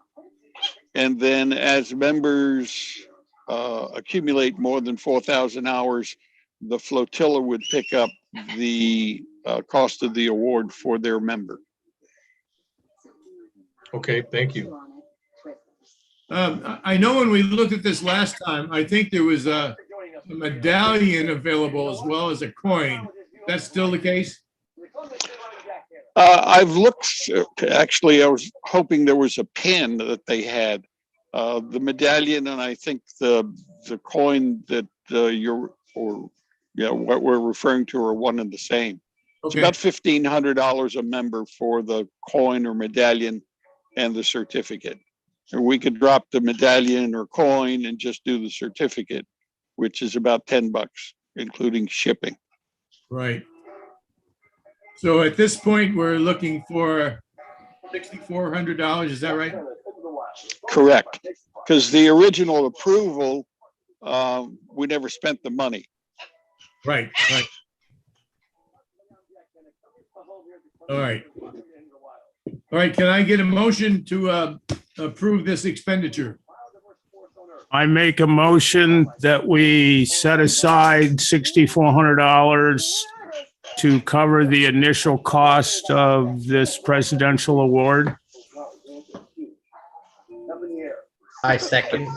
And then as members accumulate more than 4,000 hours, the flotilla would pick up the cost of the award for their member. Okay, thank you. I know when we looked at this last time, I think there was a medallion available as well as a coin. That's still the case? I've looked, actually, I was hoping there was a pin that they had. The medallion and I think the coin that what we're referring to are one and the same. It's Okay. about $1,500 a member for the coin or medallion and the certificate. And we could drop the medallion or coin and just do the certificate, which is about $10, including shipping. Right. So at this point, we're looking for $6,400. Is that right? Correct. Because the original approval, we never spent the money. Right, right. All right. All right, can I get a motion to approve this expenditure? I make a motion that we set aside $6,400 to cover the initial cost of this presidential award. I second.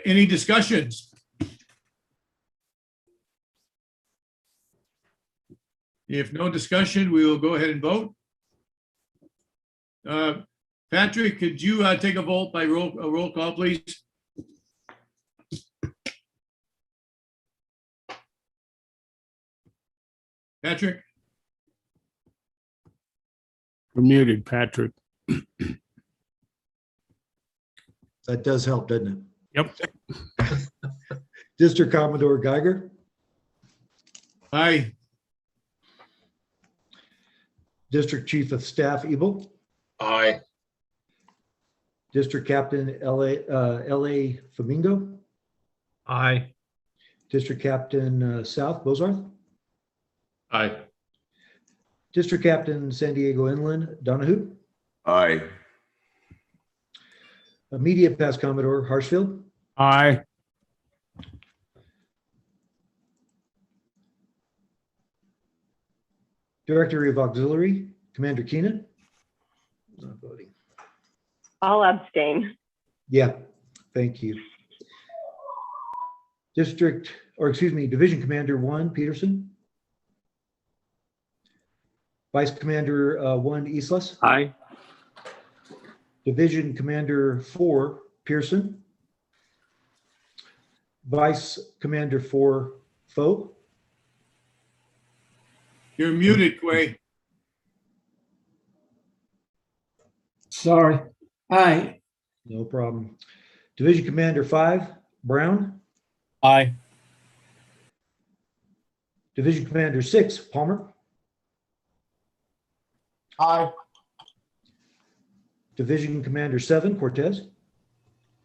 Any discussions? If no discussion, we will go ahead and vote. Patrick, could you take a vote by roll call, please? Patrick? You're muted, Patrick. That does help, doesn't it? Yep. District Commodore Geiger, Aye. District Chief of Staff Ebel, Aye. District Captain L.A. Flamingo, Aye. District Captain South Bozarth, Aye. District Captain San Diego Inland Donahue, Aye. Immediate Past Commodore Harshfield, Aye. Director of Auxiliary Commander Keenan. Not voting. I'll abstain. Yeah, thank you. Division Commander 1 Peterson. Vice Commander 1 Islas. Aye. Division Commander 4 Pearson. Vice Commander 4 Foe. You're muted, Quay. Sorry. Aye. No problem. Division Commander 5 Brown. Aye. Division Commander 6 Palmer. Aye. Division Commander 7 Cortez.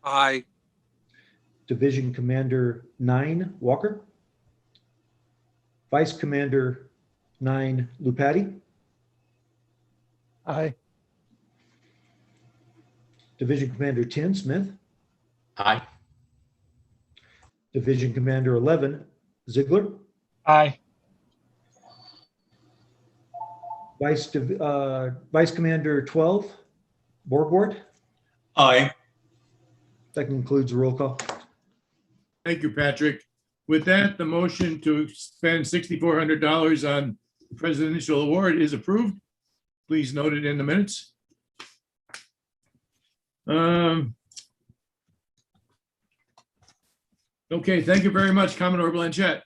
Aye. Division Commander 9 Walker. Vice Commander 9 Lupati. Aye. Division Commander 10 Smith. Aye. Division Commander 11 Ziegler. Aye. Vice Commander 12 Borgward. Aye. That concludes the roll call. Thank you, Patrick. With that, the motion to spend $6,400 on the presidential award is approved. Please note it in the minutes. Okay, thank you very much, Commodore Blanchett.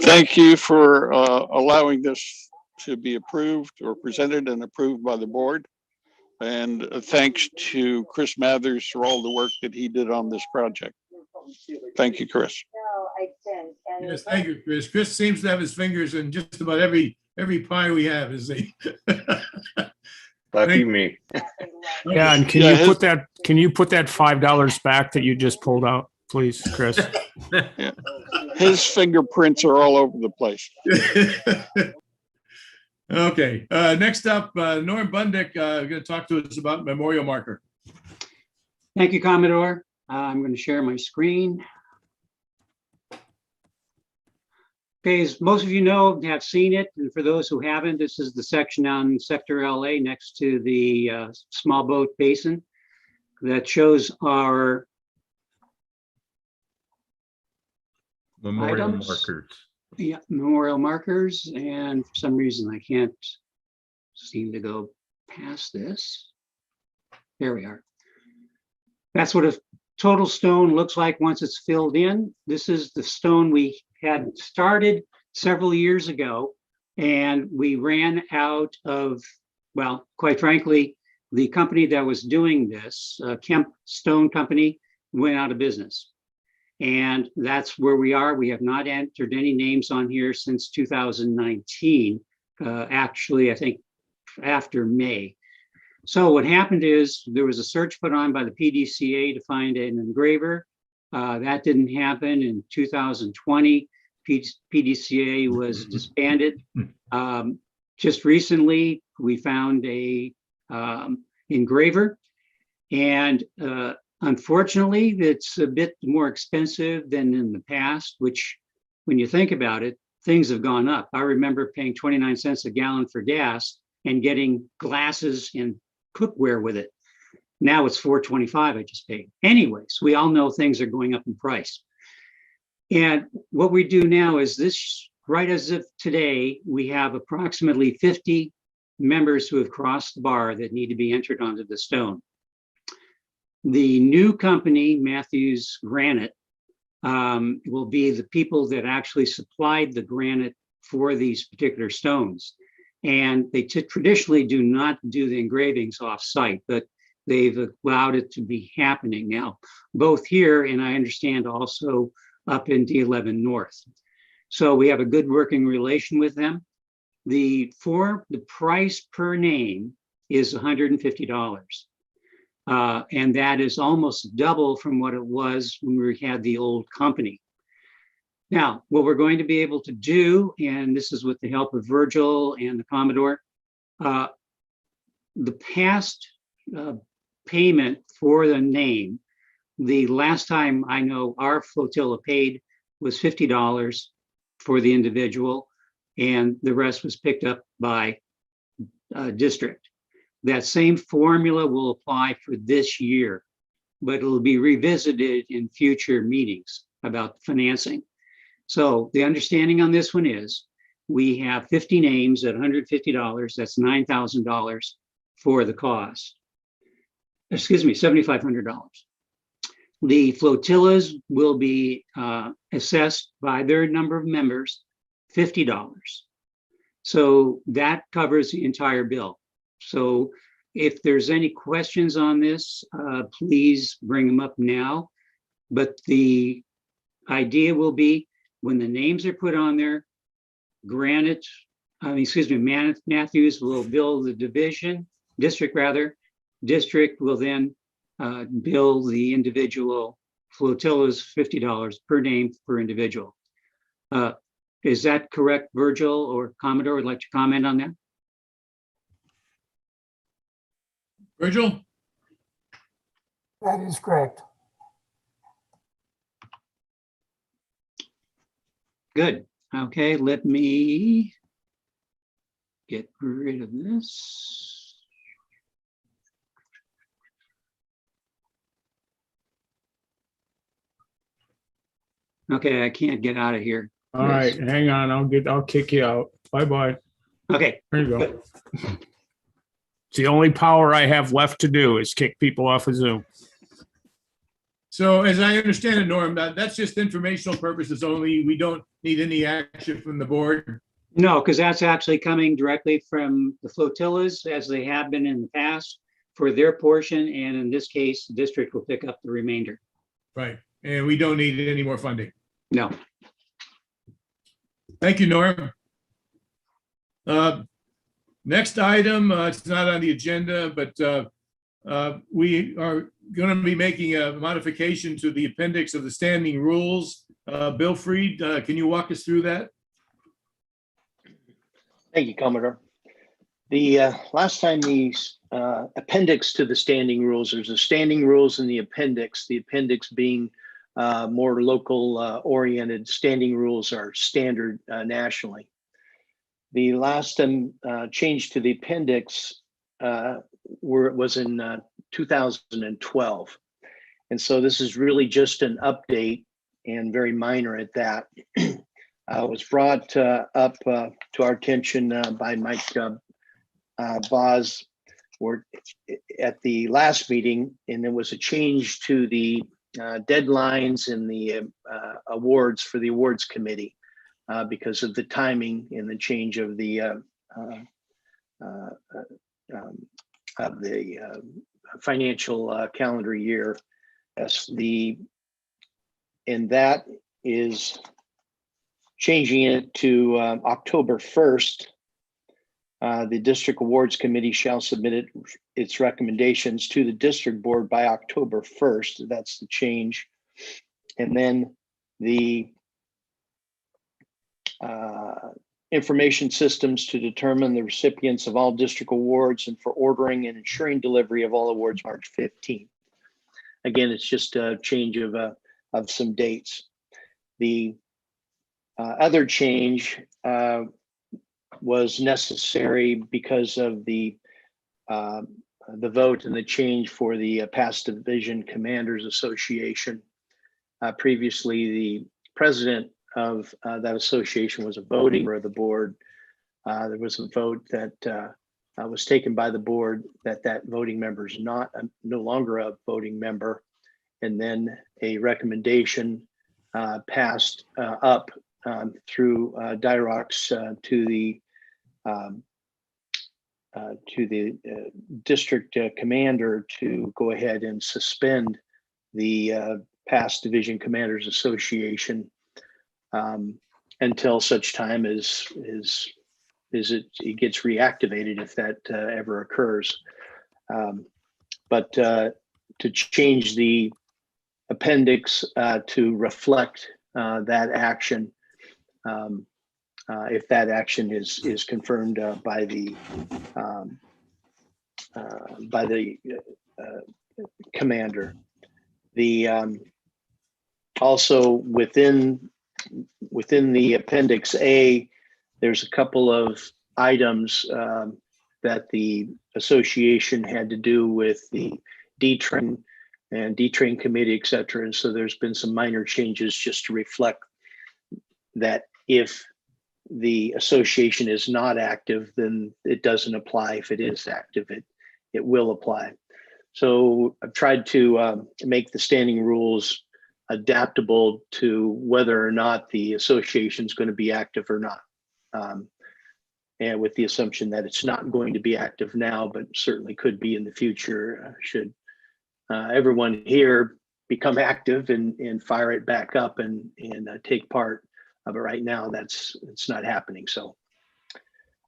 Thank you for allowing this to be approved or presented and approved by the board. And thanks to Chris Mathers for all the work that he did on this project. Thank you, Chris. Yes, thank you, Chris. Chris seems to have his fingers in just about every pie we have, is he? Lucky me. Yeah, and can you put that $5 back that you just pulled out, please, Chris? Yeah. His fingerprints are all over the place. Okay, next up, Norm Bundick going to talk to us about memorial marker. Thank you, Commodore. I'm going to share my screen. Okay, as most of you know, have seen it, and for those who haven't, this is the section on Sector LA next to the small boat basin that shows our Memorial items. markers. Yeah, memorial markers, and for some reason I can't seem to go past this. There we are. That's what a total stone looks like once it's filled in. This is the stone we had started several years ago, and we ran out of, well, quite frankly, the company that was doing this, Kemp Stone Company, went out of business. And that's where we are. We have not entered any names on here since 2019. Actually, I think after May. So what happened is there was a search put on by the PDCA to find an engraver. That didn't happen in 2020. PDCA was disbanded. Just recently, we found a engraver, and unfortunately, it's a bit more expensive than in the past, which when you think about it, things have gone up. I remember paying 29 cents a gallon for gas and getting glasses and cookware with it. Now it's $4.25 I just paid. Anyways, we all know things are going up in price. And what we do now is this, right as of today, we have approximately 50 members who have crossed the bar that need to be entered onto the stone. The new company, Matthews Granite, will be the people that actually supplied the granite for these particular stones. And they traditionally do not do the engravings off-site, but they've allowed it to be happening now, both here and I understand also up in D11 North. So we have a good working relation with them. The price per name is $150. And that is almost double from what it was when we had the old company. Now, what we're going to be able to do, and this is with the help of Virgil and the Commodore, the past payment for the name, the last time I know our flotilla paid was $50 for the individual, and the rest was picked up by district. That same formula will apply for this year, but it'll be revisited in future meetings about financing. So the understanding on this one is we have 50 names at $150. That's $9,000 for the cost. Excuse me, $7,500. The flotillas will be assessed by their number of members, $50. So that covers the entire bill. So if there's any questions on this, please bring them up now. But the idea will be when the names are put on there, Matthews will bill the district will then bill the individual flotillas $50 per name per individual. Is that correct, Virgil or Commodore? Would like to comment on that? Virgil? That is correct. Good. Okay, let me get rid of this. Okay, I can't get out of here. All right, hang on. I'll kick you out. Bye-bye. Okay. There you go. It's the only power I have left to do is kick people off of Zoom. So as I understand it, Norm, that's just informational purposes only. We don't need any action from the board. No, because that's actually coming directly from the flotillas as they have been in the past for their portion. And in this case, the district will pick up the remainder. Right. And we don't need any more funding. No. Thank you, Norm. Next item, it's not on the agenda, but we are going to be making a modification to the appendix of the standing rules. Bill Freed, can you walk us through that? Thank you, Commodore. The last time the appendix to the standing rules, there's a standing rules in the appendix being more local oriented standing rules are standard nationally. The last change to the appendix was in 2012. And so this is really just an update and very minor at that. It was brought up to our attention by Mike Boz at the last meeting, and there was a change to the deadlines in the awards for the awards committee because of the timing and the change of the financial calendar year. And that is changing it to October 1st. The district awards committee shall submit its recommendations to the district board by October 1st. That's the change. And then the information systems to determine the recipients of all district awards and for ordering and ensuring delivery of all awards March 15th. Again, it's just a change of some dates. The other change was necessary because of the vote and the change for the past division commanders association. Previously, the president of that association was a voting member of the board. There was a vote that was taken by the board that voting member is no longer a voting member, and then a recommendation passed up through DIROCS to the district commander to go ahead and suspend the past division commanders association until such time as it gets reactivated, if that ever occurs. But to change the appendix to reflect that action, if that action is confirmed by the commander. The also within the appendix A, there's a couple of items that the association had to do with the D-Train and D-Train committee, et cetera. And so there's been some minor changes just to reflect that if the association is not active, then it doesn't apply. If it is active, it will apply. So I've tried to make the standing rules adaptable to whether or not the association is going to be active or not. And with the assumption that it's not going to be active now, but certainly could be in the future, should everyone here become active and fire it back up and take part. But right now, it's not happening. So,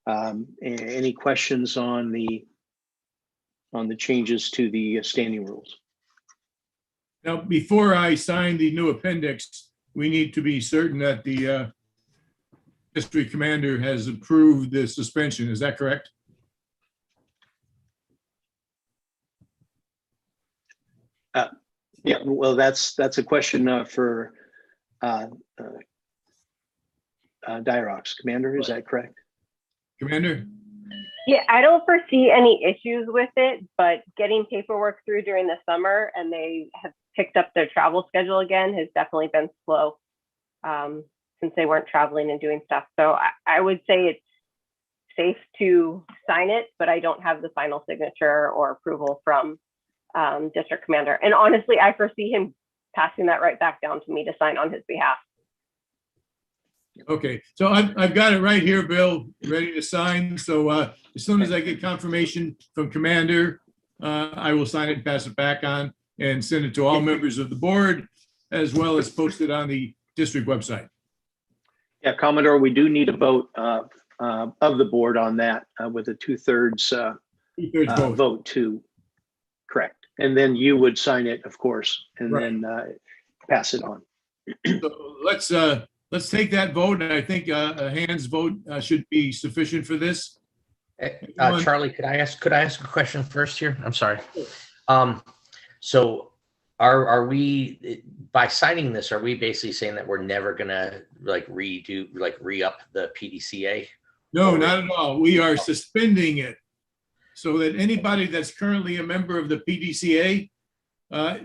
any questions on the changes to the standing rules? Now, before I sign the new appendix, we need to be certain that the district commander has approved the suspension. Is that correct? Yeah, well, that's a question for DIROCS. Commander, is that correct? Commander? Yeah, I don't foresee any issues with it, but getting paperwork through during the summer and they have picked up their travel schedule again has definitely been slow since they weren't traveling and doing stuff. So I would say it's safe to sign it, but I don't have the final signature or approval from district commander. And honestly, I foresee him passing that right back down to me to sign on his behalf. Okay, so I've got it right here, Bill, ready to sign. So as soon as I get confirmation from commander, I will sign it and pass it back on and send it to all members of the board, as well as post it on the district website. Yeah, Commodore, we do need a vote of the board on that with a two-thirds vote to correct. And then you would sign it, of course, and then pass it on. So let's take that vote. And I think a hands vote should be sufficient for this. Charlie, could I ask a question first here? I'm sorry. So Are we, by signing this, are we basically saying that we're never gonna like re-up the PDCA? No, not at all. We are suspending it so that anybody that's currently a member of the PDCA,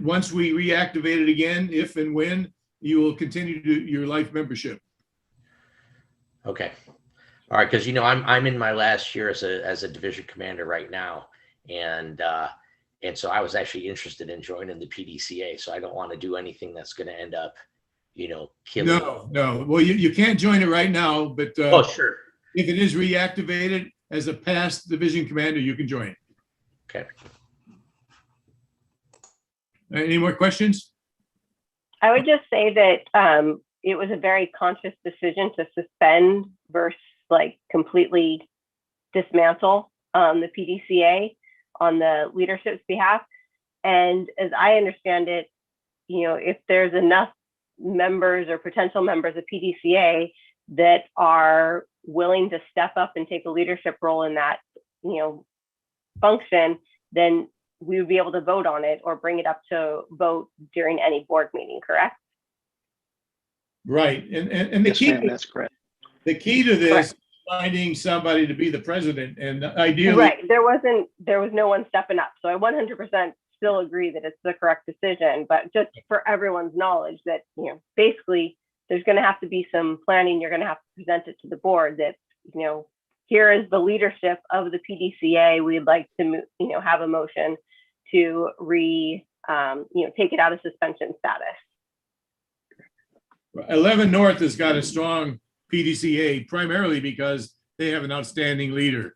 once we reactivate it again, if and when, you will continue to do your life membership. Okay. All right, because I'm in my last year as a division commander right now, and so I was actually interested in joining the PDCA. So I don't want to do anything that's going to end up, killing. No. Well, you can't join it right now, but oh, sure. If it is reactivated as a past division commander, you can join. Okay. Any more questions? I would just say that it was a very conscious decision to suspend versus like completely dismantle the PDCA on the leadership's behalf. And as I understand it, if there's enough members or potential members of PDCA that are willing to step up and take a leadership role in that, function, then we would be able to vote on it or bring it up to vote during any board meeting, correct? Right. And the Yes, key, ma'am, that's correct. The key to this is finding somebody to be the president, and ideally, right. There was no one stepping up. So I 100% still agree that it's the correct decision, but just for everyone's knowledge that, basically there's going to have to be some planning. You're going to have to present it to the board that, here is the leadership of the PDCA. We'd like to, have a motion to take it out of suspension status. 11 North has got a strong PDCA primarily because they have an outstanding leader.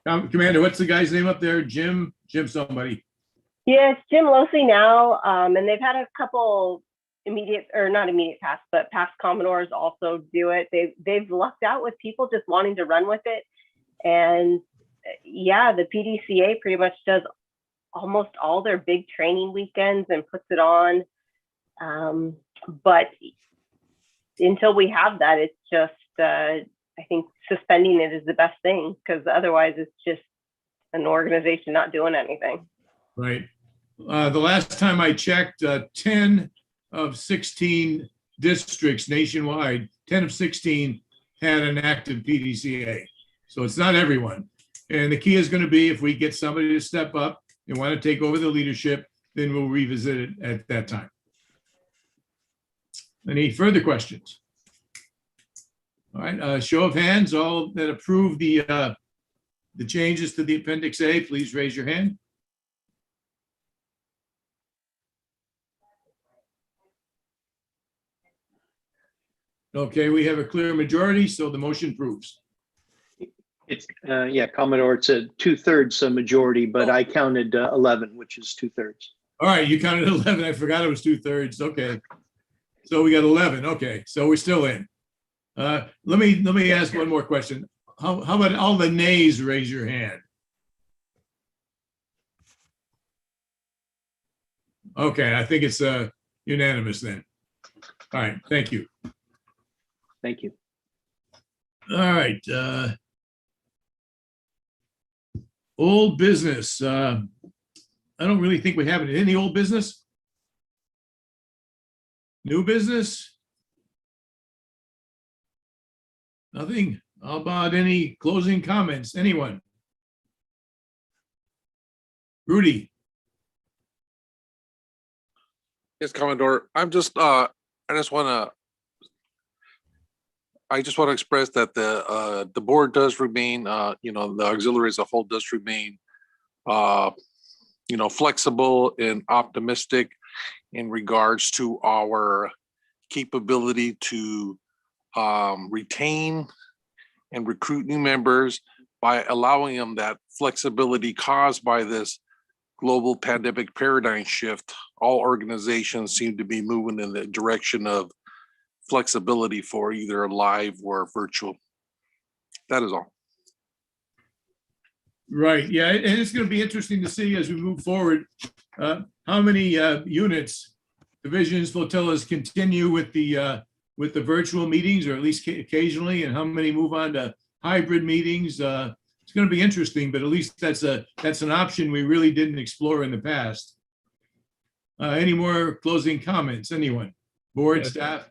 Commander, what's the guy's name up there? Jim somebody. Yeah, it's Jim Losey now. And they've had a couple not immediate past, but past Commodores also do it. They've lucked out with people just wanting to run with it. And yeah, the PDCA pretty much does almost all their big training weekends and puts it on. But until we have that, it's just, I think suspending it is the best thing, because otherwise it's just an organization not doing anything. Right. The last time I checked, 10 of 16 districts nationwide, 10 of 16 had an active PDCA. So it's not everyone. And the key is going to be, if we get somebody to step up and want to take over the leadership, then we'll revisit it at that time. Any further questions? All right, show of hands, all that approve the changes to the Appendix A, please raise your hand. Okay, we have a clear majority, so the motion proves. It's yeah, Commodore, it's a 2/3 majority, but I counted 11, which is 2/3. All right, you counted 11. I forgot it was 2/3. Okay. So we got 11. Okay, so we're still in. Let me ask one more question. How about all the nays raise your hand? Okay, I think it's unanimous then. All right, thank you. Thank you. All right. Old business. I don't really think we have any old business. New business? Nothing. How about any closing comments? Anyone? Rudy? Yes, Commodore. I just want to express that the board does remain, the auxiliary as a whole does remain, flexible and optimistic in regards to our capability to retain and recruit new members by allowing them that flexibility caused by this global pandemic paradigm shift. All organizations seem to be moving in the direction of flexibility for either live or virtual. That is all. Right. Yeah, and it's going to be interesting to see as we move forward how many units, divisions, flotillas continue with the virtual meetings, or at least occasionally, and how many move on to hybrid meetings. It's going to be interesting, but at least that's an option we really didn't explore in the past. Any more closing comments? Anyone? Board, Yes. staff?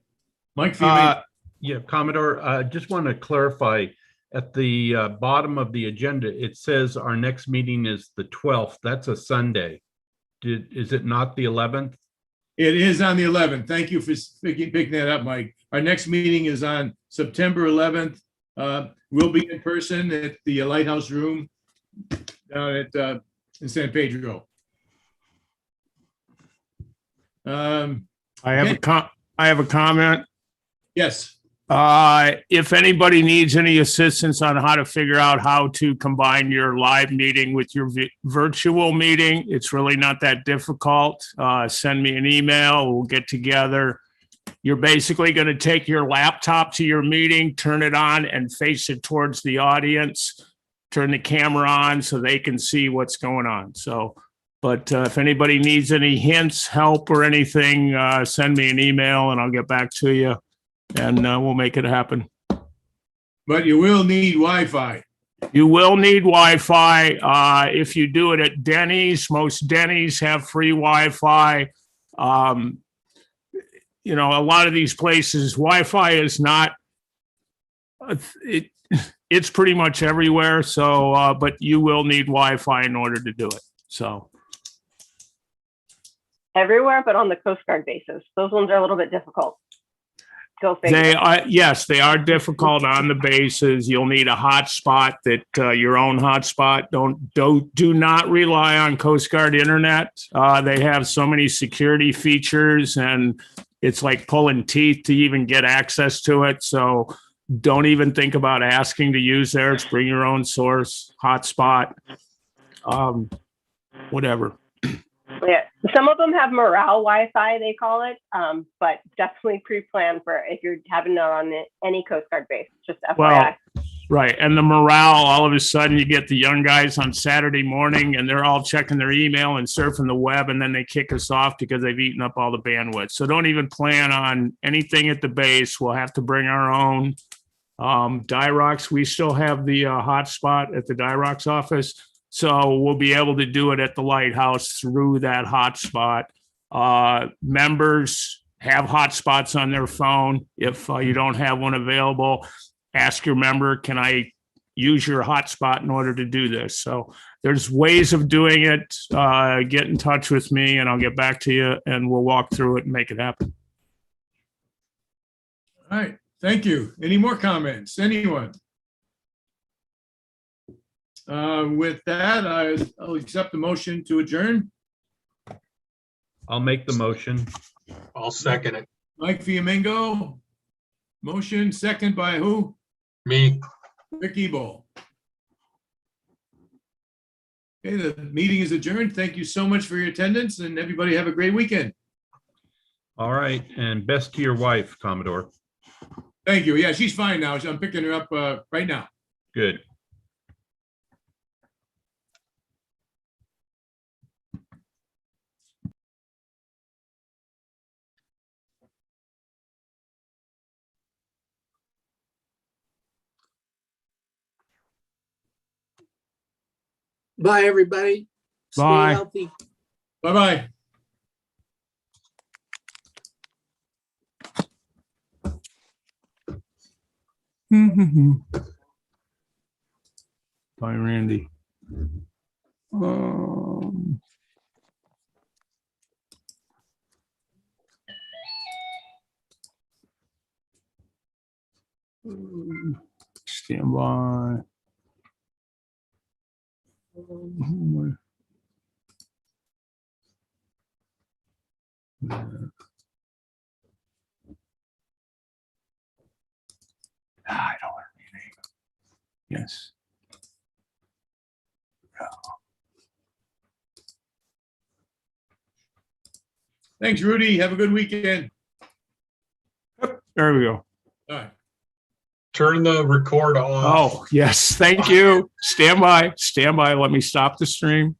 Mike Feeman? Yeah, Commodore, just want to clarify, at the bottom of the agenda, it says our next meeting is the 12th. That's a Sunday. Is it not the 11th? It is on the 11th. Thank you for picking that up, Mike. Our next meeting is on September 11th. We'll be in person at the Lighthouse Room down at in San Pedro. I have a comment. Yes. If anybody needs any assistance on how to figure out how to combine your live meeting with your virtual meeting, it's really not that difficult. Send me an email. We'll get together. You're basically going to take your laptop to your meeting, turn it on and face it towards the audience, turn the camera on so they can see what's going on. So, but if anybody needs any hints, help or anything, send me an email and I'll get back to you. And we'll make it happen. But you will need Wi-Fi. You will need Wi-Fi. If you do it at Denny's, most Denny's have free Wi-Fi. You know, a lot of these places, Wi-Fi is not, it's pretty much everywhere. So, but you will need Wi-Fi in order to do it. So. Everywhere, but on the Coast Guard bases. Those ones are a little bit difficult. They are, yes, they are difficult on the bases. You'll need a hotspot that your own hotspot. Do not rely on Coast Guard internet. They have so many security features and it's like pulling teeth to even get access to it. So don't even think about asking to use theirs. Bring your own source hotspot, whatever. Yeah, some of them have morale Wi-Fi, they call it, but definitely pre-plan for if you're having it on any Coast Guard base, just FYI. Well, right. And the morale, all of a sudden you get the young guys on Saturday morning and they're all checking their email and surfing the web and then they kick us off because they've eaten up all the bandwidth. So don't even plan on anything at the base. We'll have to bring our own. Dirox, we still have the hotspot at the Dirox office. So we'll be able to do it at the Lighthouse through that hotspot. Members have hotspots on their phone. If you don't have one available, ask your member, can I use your hotspot in order to do this? So there's ways of doing it. Get in touch with me and I'll get back to you and we'll walk through it and make it happen. All right. Thank you. Any more comments? Anyone? With that, I'll accept the motion to adjourn. I'll make the motion. I'll second it. Mike Fiamingo, motion, second by who? Me. Rick Ebel. Okay, the meeting is adjourned. Thank you so much for your attendance and everybody have a great weekend. All right, and best to your wife, Commodore. Thank you. Yeah, she's fine now. I'm picking her up right now. Good. Bye, everybody. Stay Bye. healthy. Bye-bye. Bye, Randy. Stand by. I don't want anything. Yes. Thanks, Rudy. Have a good weekend. There we go. All right. Turn the record off. Oh, yes. Thank you. Stand by. Stand by. Let me stop the stream.